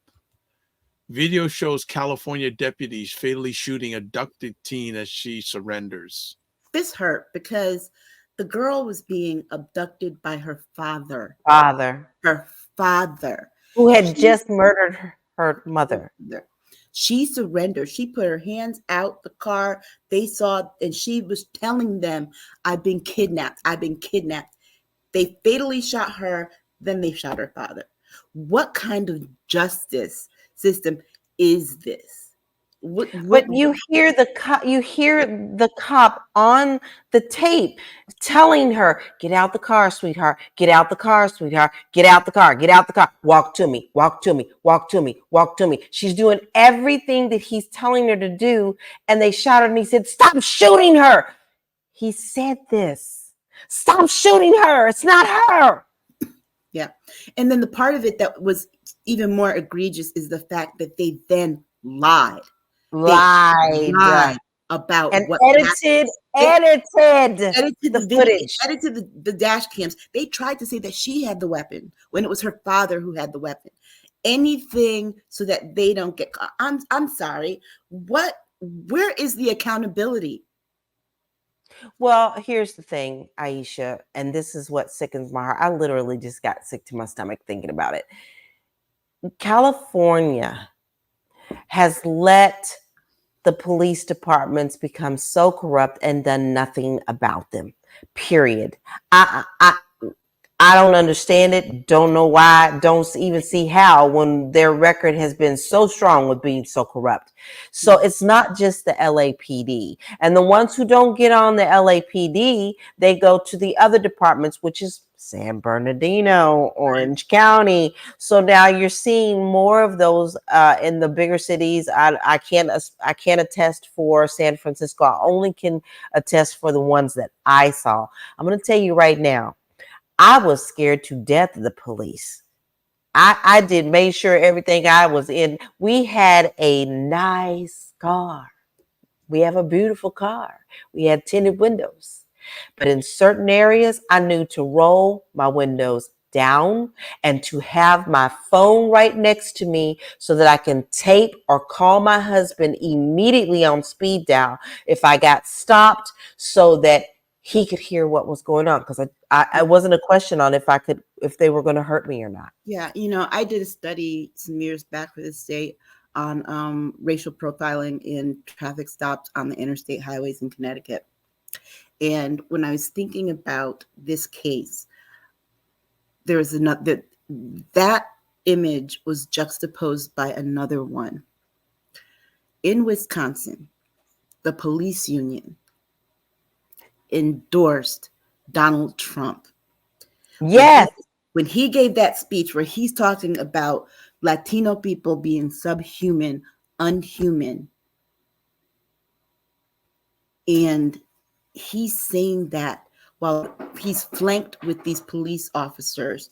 S1: video shows California deputies fatally shooting abducted teen as she surrenders.
S2: This hurt because the girl was being abducted by her father. Her father.
S3: Who had just murdered her mother.
S2: She surrendered. She put her hands out the car. They saw, and she was telling them, I've been kidnapped. I've been kidnapped. They fatally shot her. Then they shot her father. What kind of justice system is this?
S3: But you hear the cop on the tape telling her, get out the car, sweetheart, get out the car, sweetheart, get out the car, get out the car, walk to me, walk to me, walk to me, walk to me. She's doing everything that he's telling her to do, and they shot her and he said, stop shooting her. He said this, stop shooting her, it's not her.
S2: Yeah. And then the part of it that was even more egregious is the fact that they then lied about
S3: and
S2: what
S3: edited
S2: the
S3: footage,
S2: edited the dash cams. They tried to say that she had the weapon when it was her father who had the weapon. Anything so that they don't get caught. I'm sorry. Where is the accountability?
S3: Well, here's the thing, Aisha, and this is what sickens my heart. I literally just got sick to my stomach thinking about it. California has let the police departments become so corrupt and done nothing about them. Period. I don't understand it. Don't know why. Don't even see how when their record has been so strong with being so corrupt. So it's not just the LAPD. And the ones who don't get on the LAPD, they go to the other departments, which is San Bernardino, Orange County. So now you're seeing more of those in the bigger cities. I can't attest for San Francisco. I only can attest for the ones that I saw. I'm going to tell you right now, I was scared to death of the police. I made sure everything I was in. We had a nice car. We have a beautiful car. We had tinted windows. But in certain areas, I knew to roll my windows down and to have my phone right next to me so that I can tape or call my husband immediately on speed dial if I got stopped so that he could hear what was going on, because I wasn't a question on if they were going to hurt me or not.
S2: Yeah, I did a study some years back for the state on racial profiling in traffic stops on the interstate highways in Connecticut. And when I was thinking about this case, there was that image was juxtaposed by another one. In Wisconsin, the police union endorsed Donald Trump.
S3: Yes.
S2: When he gave that speech where he's talking about Latino people being subhuman, unhuman, and he's saying that while he's flanked with these police officers.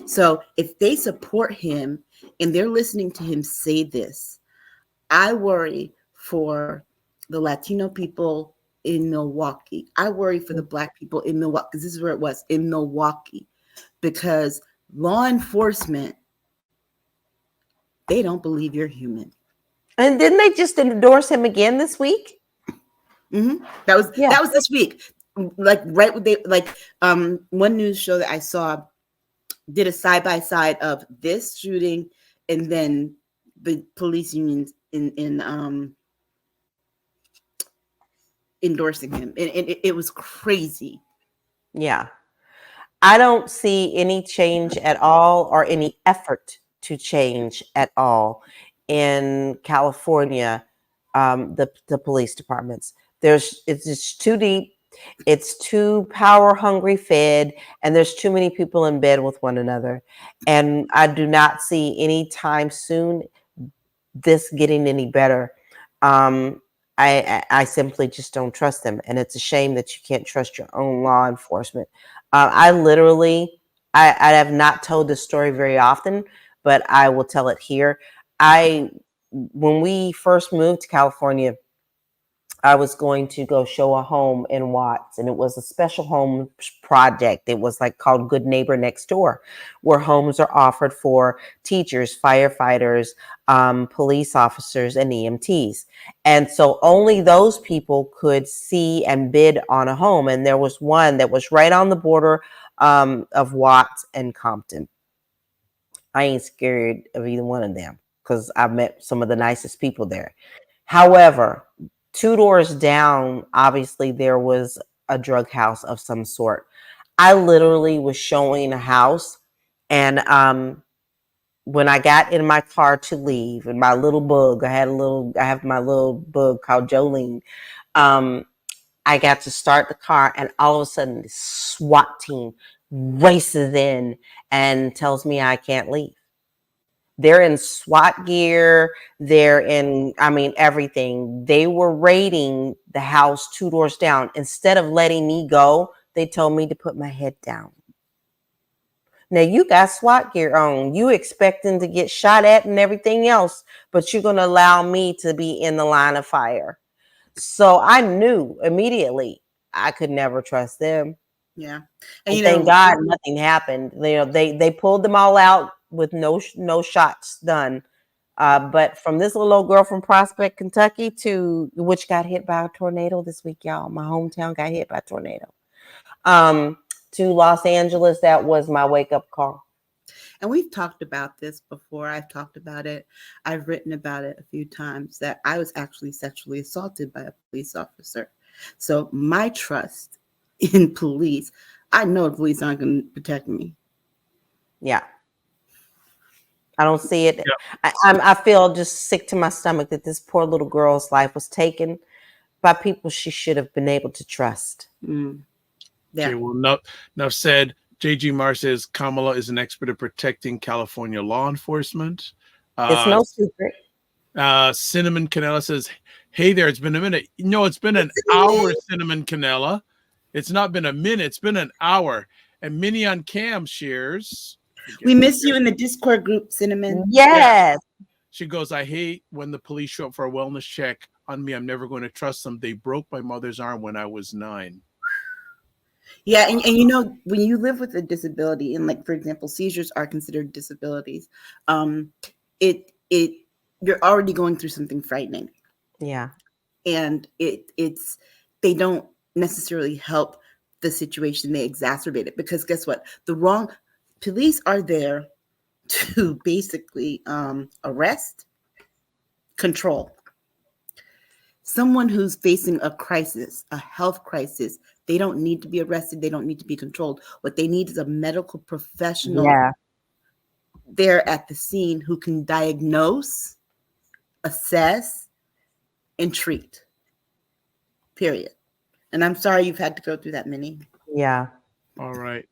S2: So if they support him and they're listening to him say this, I worry for the Latino people in Milwaukee. I worry for the Black people in Milwaukee, because this is where it was, in Milwaukee, because law enforcement, they don't believe you're human.
S3: And didn't they just endorse him again this week?
S2: Mm-hmm. That was this week. like right when they one news show that I saw did a side by side of this shooting and then the police unions in endorsing him, and it was crazy.
S3: Yeah. I don't see any change at all or any effort to change at all in California, the police departments. It's just too deep. It's too power hungry fed, and there's too many people in bed with one another. And I do not see any time soon this getting any better. I simply just don't trust them, and it's a shame that you can't trust your own law enforcement. I have not told this story very often, but I will tell it here. When we first moved to California, I was going to go show a home in Watts, and it was a special home project. It was like called Good Neighbor Next Door, where homes are offered for teachers, firefighters, police officers, and EMTs. And so only those people could see and bid on a home. And there was one that was right on the border of Watts and Compton. I ain't scared of either one of them because I've met some of the nicest people there. However, 2 doors down, obviously there was a drug house of some sort. I literally was showing a house, and when I got in my car to leave, and my little bug, I have my little bug called Jolene. I got to start the car, and all of a sudden, the SWAT team races in and tells me I can't leave. They're in SWAT gear. They're in, everything. They were raiding the house 2 doors down. Instead of letting me go, they told me to put my head down. Now, you got SWAT gear on. You expecting to get shot at and everything else, but you're going to allow me to be in the line of fire. So I knew immediately I could never trust them.
S2: Yeah.
S3: And thank God nothing happened. They pulled them all out with no shots done. But from this little old girl from Prospect, Kentucky, which got hit by a tornado this week, y'all. My hometown got hit by a tornado. To Los Angeles, that was my wake-up call.
S2: And we've talked about this before. I've talked about it. I've written about it a few times that I was actually sexually assaulted by a police officer. So my trust in police, I know the police aren't going to protect me.
S3: Yeah. I don't see it.
S1: Yeah.
S3: I feel just sick to my stomach that this poor little girl's life was taken by people she should have been able to trust.
S2: Mm. Yeah.
S1: Okay, well, enough said. JG Mar says Kamala is an expert at protecting California law enforcement.
S3: It's no secret.
S1: Cinnamon Canella says, hey there, it's been a minute. No, it's been an hour, Cinnamon Canella. It's not been a minute, it's been an hour. And Minnie on Cam shares.
S2: We miss you in the Discord group, Cinnamon.
S3: Yes.
S1: Yeah. She goes, I hate when the police show up for a wellness check on me. I'm never going to trust them. They broke my mother's arm when I was 9.
S2: Yeah, and when you live with a disability, and like for example, seizures are considered disabilities, you're already going through something frightening.
S3: Yeah.
S2: And they don't necessarily help the situation, they exacerbate it, because guess what? Police are there to basically arrest, control. Someone who's facing a crisis, a health crisis, they don't need to be arrested. They don't need to be controlled. What they need is a medical professional there at the scene who can diagnose, assess, and treat. Period. And I'm sorry you've had to go through that, Minnie.
S3: Yeah.
S1: All right.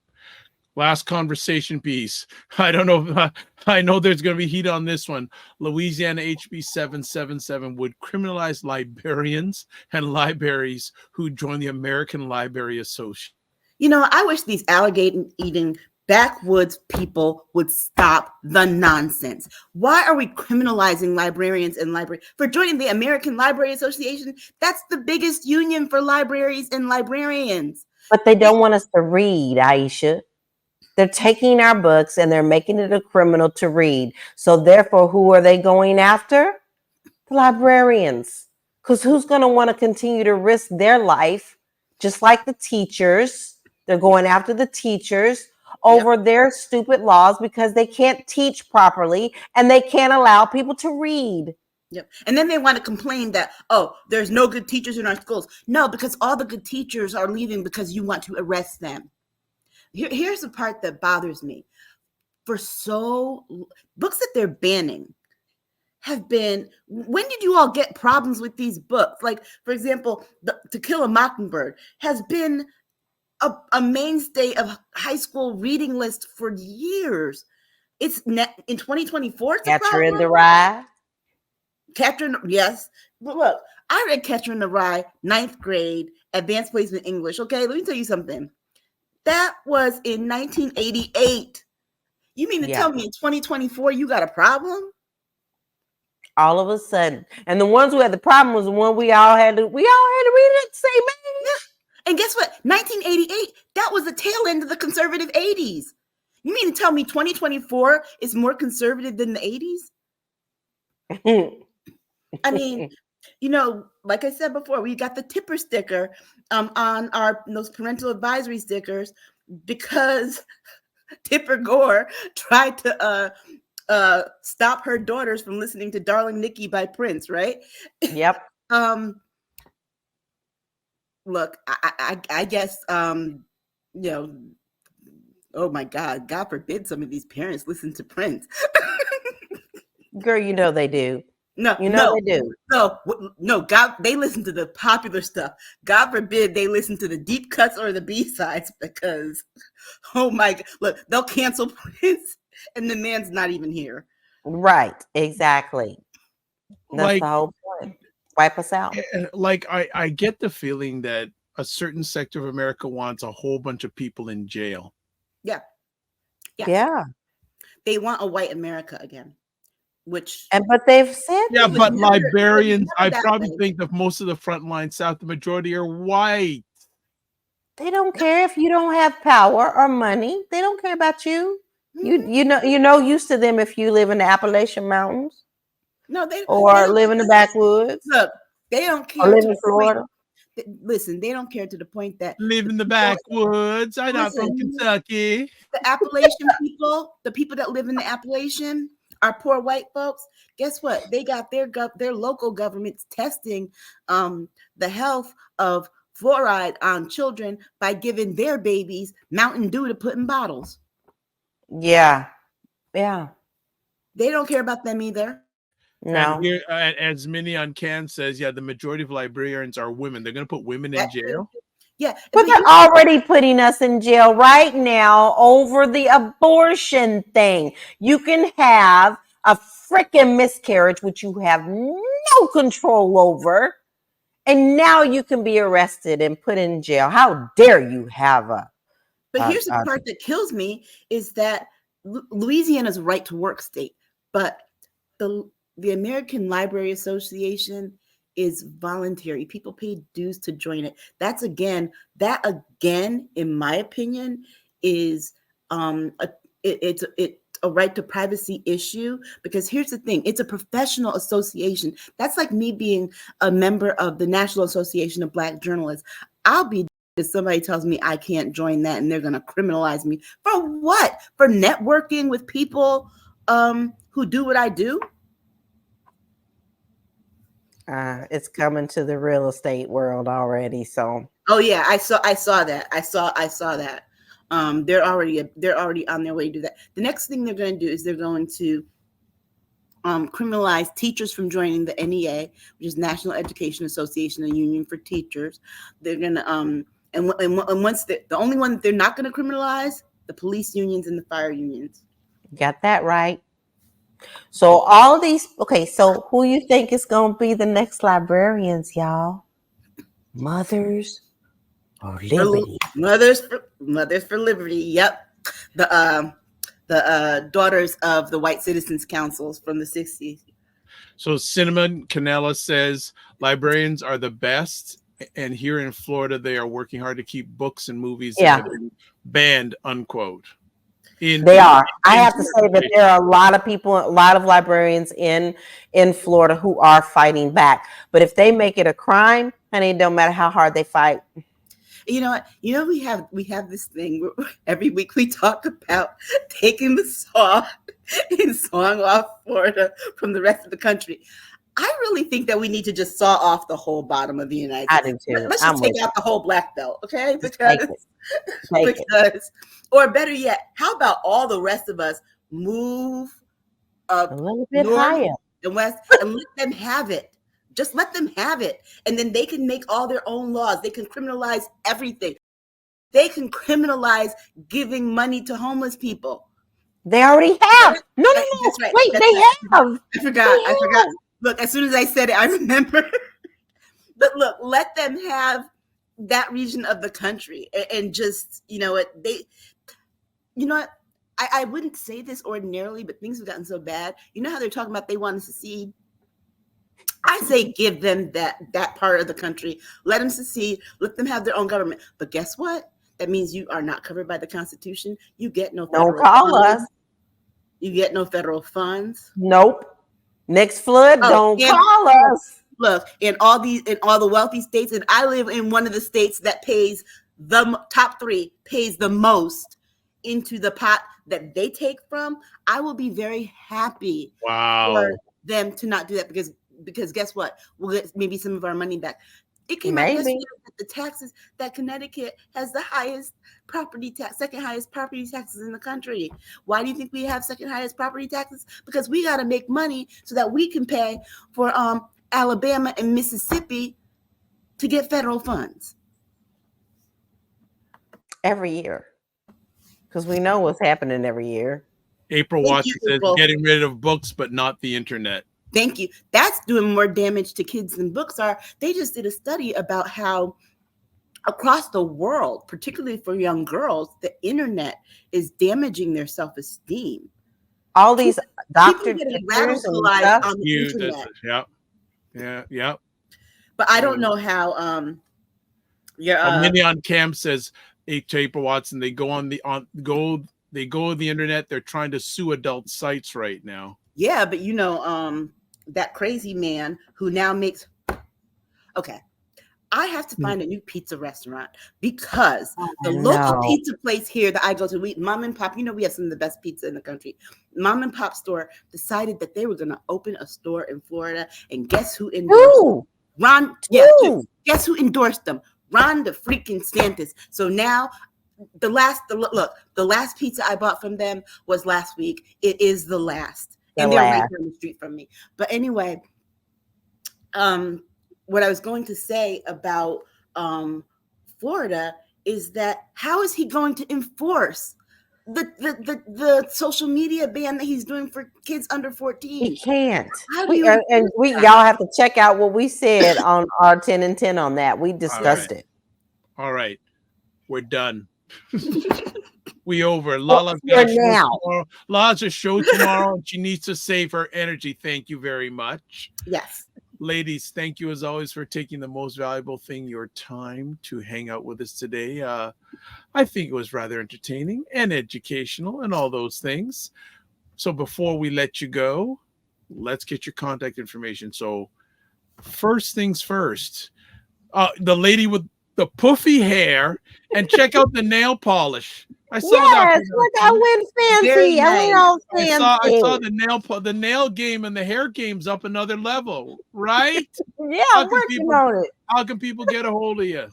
S1: Last conversation piece. I don't know. I know there's going to be heat on this one. Louisiana HB 777 would criminalize librarians and libraries who join the American Library Association.
S2: I wish these alligator-eating backwoods people would stop the nonsense. Why are we criminalizing librarians and library for joining the American Library Association? That's the biggest union for libraries and librarians.
S3: But they don't want us to read, Aisha. They're taking our books and they're making it a criminal to read. So therefore, who are they going after? The librarians. Because who's going to want to continue to risk their life just like the teachers. They're going after the teachers over their stupid laws because they can't teach properly and they can't allow people to read.
S2: Yep. And then they want to complain that, oh, there's no good teachers in our schools. No, because all the good teachers are leaving because you want to arrest them. Here's the part that bothers me. Books that they're banning have been, when did you all get problems with these books? Like, for example, To Kill a Mockingbird has been a mainstay of high school reading list for years. It's in 2024. It's
S3: Catcher in the Rye.
S2: Yes. But look, I read Catcher in the Rye, 9th grade, advanced placement English. Okay, let me tell you something. That was in 1988. You mean to tell me in 2024 you got a problem?
S3: All of a sudden. And the ones who had the problem was the one we all had to read it the same age.
S2: Yeah. And guess what? 1988, that was the tail end of the conservative 80s. You mean to tell me 2024 is more conservative than the 80s? I mean, like I said before, we got the tipper sticker on those parental advisory stickers because Tipper Gore tried to stop her daughters from listening to Darling Nikki by Prince, right?
S3: Yep.
S2: Look, I guess, oh my God forbid some of these parents listen to Prince.
S3: Girl, they do.
S2: No,
S3: they do.
S2: No, God, they listen to the popular stuff. God forbid they listen to the deep cuts or the B-sides because, oh my God, look, they'll cancel Prince and the man's not even here.
S3: Right, exactly. That's the whole point. Wipe us out.
S1: Like, I get the feeling that a certain sector of America wants a whole bunch of people in jail.
S2: Yeah. They want a white America again.
S3: But they've said
S1: but librarians, I probably think that most of the frontline South, the majority are white.
S3: They don't care if you don't have power or money. They don't care about you.
S2: Mm-hmm.
S3: You know used to them if you live in the Appalachian Mountains.
S2: No, they
S3: live in the backwoods.
S2: Look, they don't care.
S3: Or live in Florida.
S2: Listen, they don't care to the point that
S1: live in the backwoods. I'm not from Kentucky.
S2: The Appalachian people, the people that live in the Appalachian, our poor white folks, guess what? They got their local governments testing the health of fluoride on children by giving their babies Mountain Dew to put in bottles.
S3: Yeah.
S2: They don't care about them either.
S1: No. And here, as Minnie on Can says, the majority of librarians are women. They're going to put women in jail.
S2: Yeah.
S3: But they're already putting us in jail right now over the abortion thing. You can have a freaking miscarriage, which you have no control over. And now you can be arrested and put in jail. How dare you have a...
S2: But here's the part that kills me is that Louisiana's a right to work state. But the American Library Association is voluntary. People pay dues to join it. That again, in my opinion, is it's a right to privacy issue, because here's the thing, it's a professional association. That's like me being a member of the National Association of Black Journalists. I'll be if somebody tells me I can't join that and they're going to criminalize me for what? For networking with people who do what I do?
S3: It's coming to the real estate world already. So,
S2: oh yeah, I saw that. I saw that. They're already on their way to do that. The next thing they're going to do is they're going to criminalize teachers from joining the NEA, which is National Education Association, a union for teachers. They're going to and once the only one that they're not going to criminalize, the police unions and the fire unions.
S3: Got that right. So all of these, okay, so who you think is going to be the next librarians, y'all? Mothers or Liberty?
S2: Mothers for Liberty. Yep. The daughters of the White Citizens Councils from the 60s.
S1: So Cinnamon Canella says librarians are the best, and here in Florida they are working hard to keep books and movies that have been banned, unquote.
S3: They are. I have to say that there are a lot of people, a lot of librarians in Florida who are fighting back. But if they make it a crime, honey, it don't matter how hard they fight.
S2: You know what? You know, we have this thing where every week we talk about taking the saw and sawing off Florida from the rest of the country. I really think that we need to just saw off the whole bottom of the United States.
S3: I do too.
S2: Let's just take out the whole black belt, okay?
S3: Take
S2: Because, or better yet, how about all the rest of us move up
S3: a little bit
S2: north
S3: higher
S2: and west and let them have it. Just let them have it. And then they can make all their own laws. They can criminalize everything. They can criminalize giving money to homeless people.
S3: They already have. No.
S2: That's right.
S3: Wait, they have.
S2: I forgot. Look, as soon as I said it, I remember. But look, let them have that region of the country and just, you know what, I wouldn't say this ordinarily, but things have gotten so bad. You know how they're talking about they want to secede? I say give them that part of the country. Let them secede. Let them have their own government. But guess what? That means you are not covered by the Constitution. You get no federal
S3: Don't call
S2: funds.
S3: us.
S2: You get no federal funds.
S3: Nope. Next flood, don't call us.
S2: Look, in all the wealthy states, and I live in one of the states that pays the top 3, pays the most into the pot that they take from. I will be very happy for them to not do that because guess what? We'll get maybe some of our money back. It came out yesterday that the taxes that Connecticut has the highest property tax, second highest property taxes in the country. Why do you think we have second highest property taxes? Because we got to make money so that we can pay for Alabama and Mississippi to get federal funds
S3: Every year. Because we know what's happening every year.
S1: April Watson says getting rid of books, but not the internet.
S2: Thank you. That's doing more damage to kids than books are. They just did a study about how across the world, particularly for young girls, the internet is damaging their self-esteem.
S3: All these doctor
S2: getting
S3: radicalized
S2: on the internet.
S1: Yeah.
S2: But I don't know how
S1: Mini on Cam says April Watson, they go on the internet, they're trying to sue adult sites right now.
S2: Yeah, but you know, that crazy man who now makes I have to find a new pizza restaurant because the local pizza place here that I go to, mom and pop, you know, we have some of the best pizza in the country. Mom and pop store decided that they were going to open a store in Florida, and guess who endorsed them? Guess who endorsed them? Ron the freaking DeSantis. So now the last pizza I bought from them was last week. It is the last. And they're right down the street from me. But anyway, what I was going to say about Florida is that how is he going to enforce the social media ban that he's doing for kids under 14?
S3: He can't. Y'all have to check out what we said on our 10 and 10 on that. We discussed it.
S1: All right. We're done. We over. LaLa's a show tomorrow, and she needs to save her energy. Thank you very much.
S2: Yes.
S1: Ladies, thank you as always for taking the most valuable thing, your time, to hang out with us today. I think it was rather entertaining and educational and all those things. So before we let you go, let's get your contact information. So first things first, the lady with the puffy hair, and check out the nail polish. I saw that.
S3: Look, I went fancy.
S2: Nice.
S3: I went all fancy.
S1: I saw the nail game and the hair game's up another level, right?
S3: Yeah, I'm working on it.
S1: How can people get a hold of you?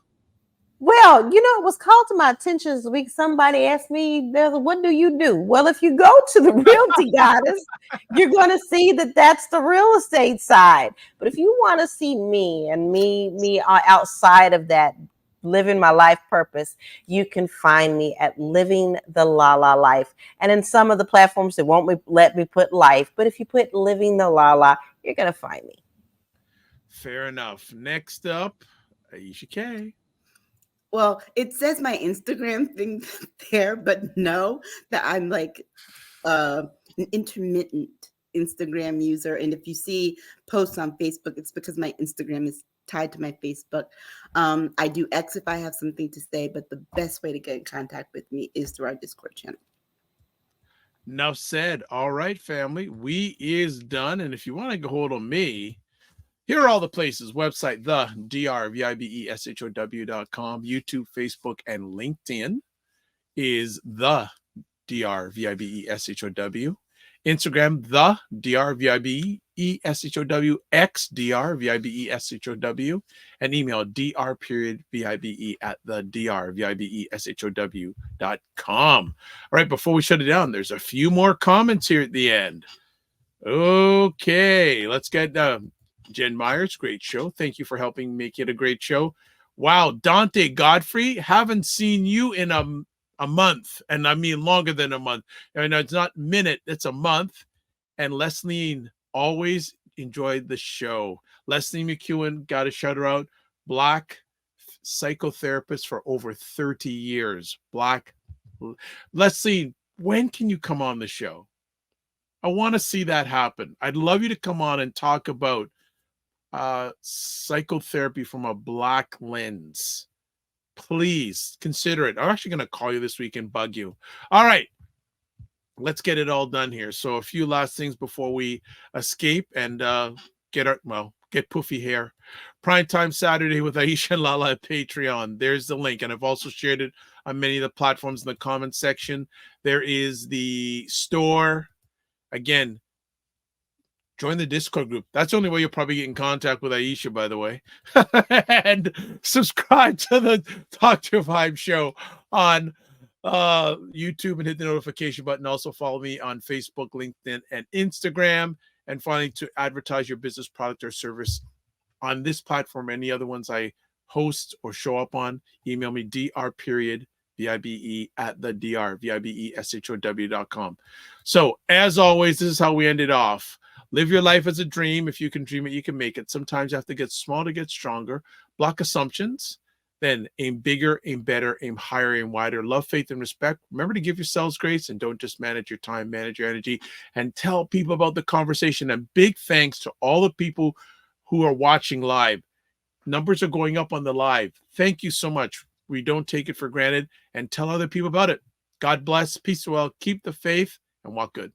S3: Well, you know, it was called to my attention this week. Somebody asked me, what do you do? Well, if you go to the Realty Goddess, you're going to see that that's the real estate side. But if you want to see me and me outside of that, living my life purpose, you can find me at Living the LaLa Life. And in some of the platforms, they won't let me put life. But if you put Living the LaLa, you're going to find me.
S1: Fair enough. Next up, Aisha K.
S2: Well, it says my Instagram thing there, but know that I'm like an intermittent Instagram user. And if you see posts on Facebook, it's because my Instagram is tied to my Facebook. I do X if I have something to say, but the best way to get in contact with me is through our Discord channel.
S1: Enough said. All right, family. We is done. And if you want to get hold of me, Here are all the places. Website, the drvibeshow.com. YouTube, Facebook, and LinkedIn is the drvibeshow. Instagram, the drvibeshow, x drvibeshow, and email dr.vibe at the drvibeshow.com. All right, before we shut it down, there's a few more comments here at the end. Okay, let's get Jen Myers, great show. Thank you for helping make it a great show. Wow, Dante Godfrey, haven't seen you in a month, and I mean longer than a month. And it's not minute, it's a month. And Leslie always enjoyed the show. Leslie McEwen, got to shout her out. Black psychotherapist for over 30 years. Black. Leslie, when can you come on the show? I want to see that happen. I'd love you to come on and talk about psychotherapy from a Black lens. Please consider it. I'm actually going to call you this week and bug you. All right. Let's get it all done here. So a few last things before we escape and get poofy hair. Primetime Saturday with Aisha and LaLa at Patreon. There's the link. And I've also shared it on many of the platforms in the comments section. There is the store. Again, join the Discord group. That's the only way you'll probably get in contact with Aisha, by the way. And subscribe to the Dr. Vibe Show on YouTube and hit the notification button. Also follow me on Facebook, LinkedIn, and Instagram. And finally, to advertise your business, product, or service on this platform, any other ones I host or show up on, email me dr.vibe at the drvibeshow.com. So as always, this is how we end it off. Live your life as a dream. If you can dream it, you can make it. Sometimes you have to get small to get stronger. Block assumptions. Then aim bigger, aim better, aim higher, aim wider. Love, faith, and respect. Remember to give yourselves grace and don't just manage your time, manage your energy, and tell people about the conversation. And big thanks to all the people who are watching live. Numbers are going up on the live. Thank you so much. We don't take it for granted, and tell other people about it. God bless. Peace and well. Keep the faith and walk good.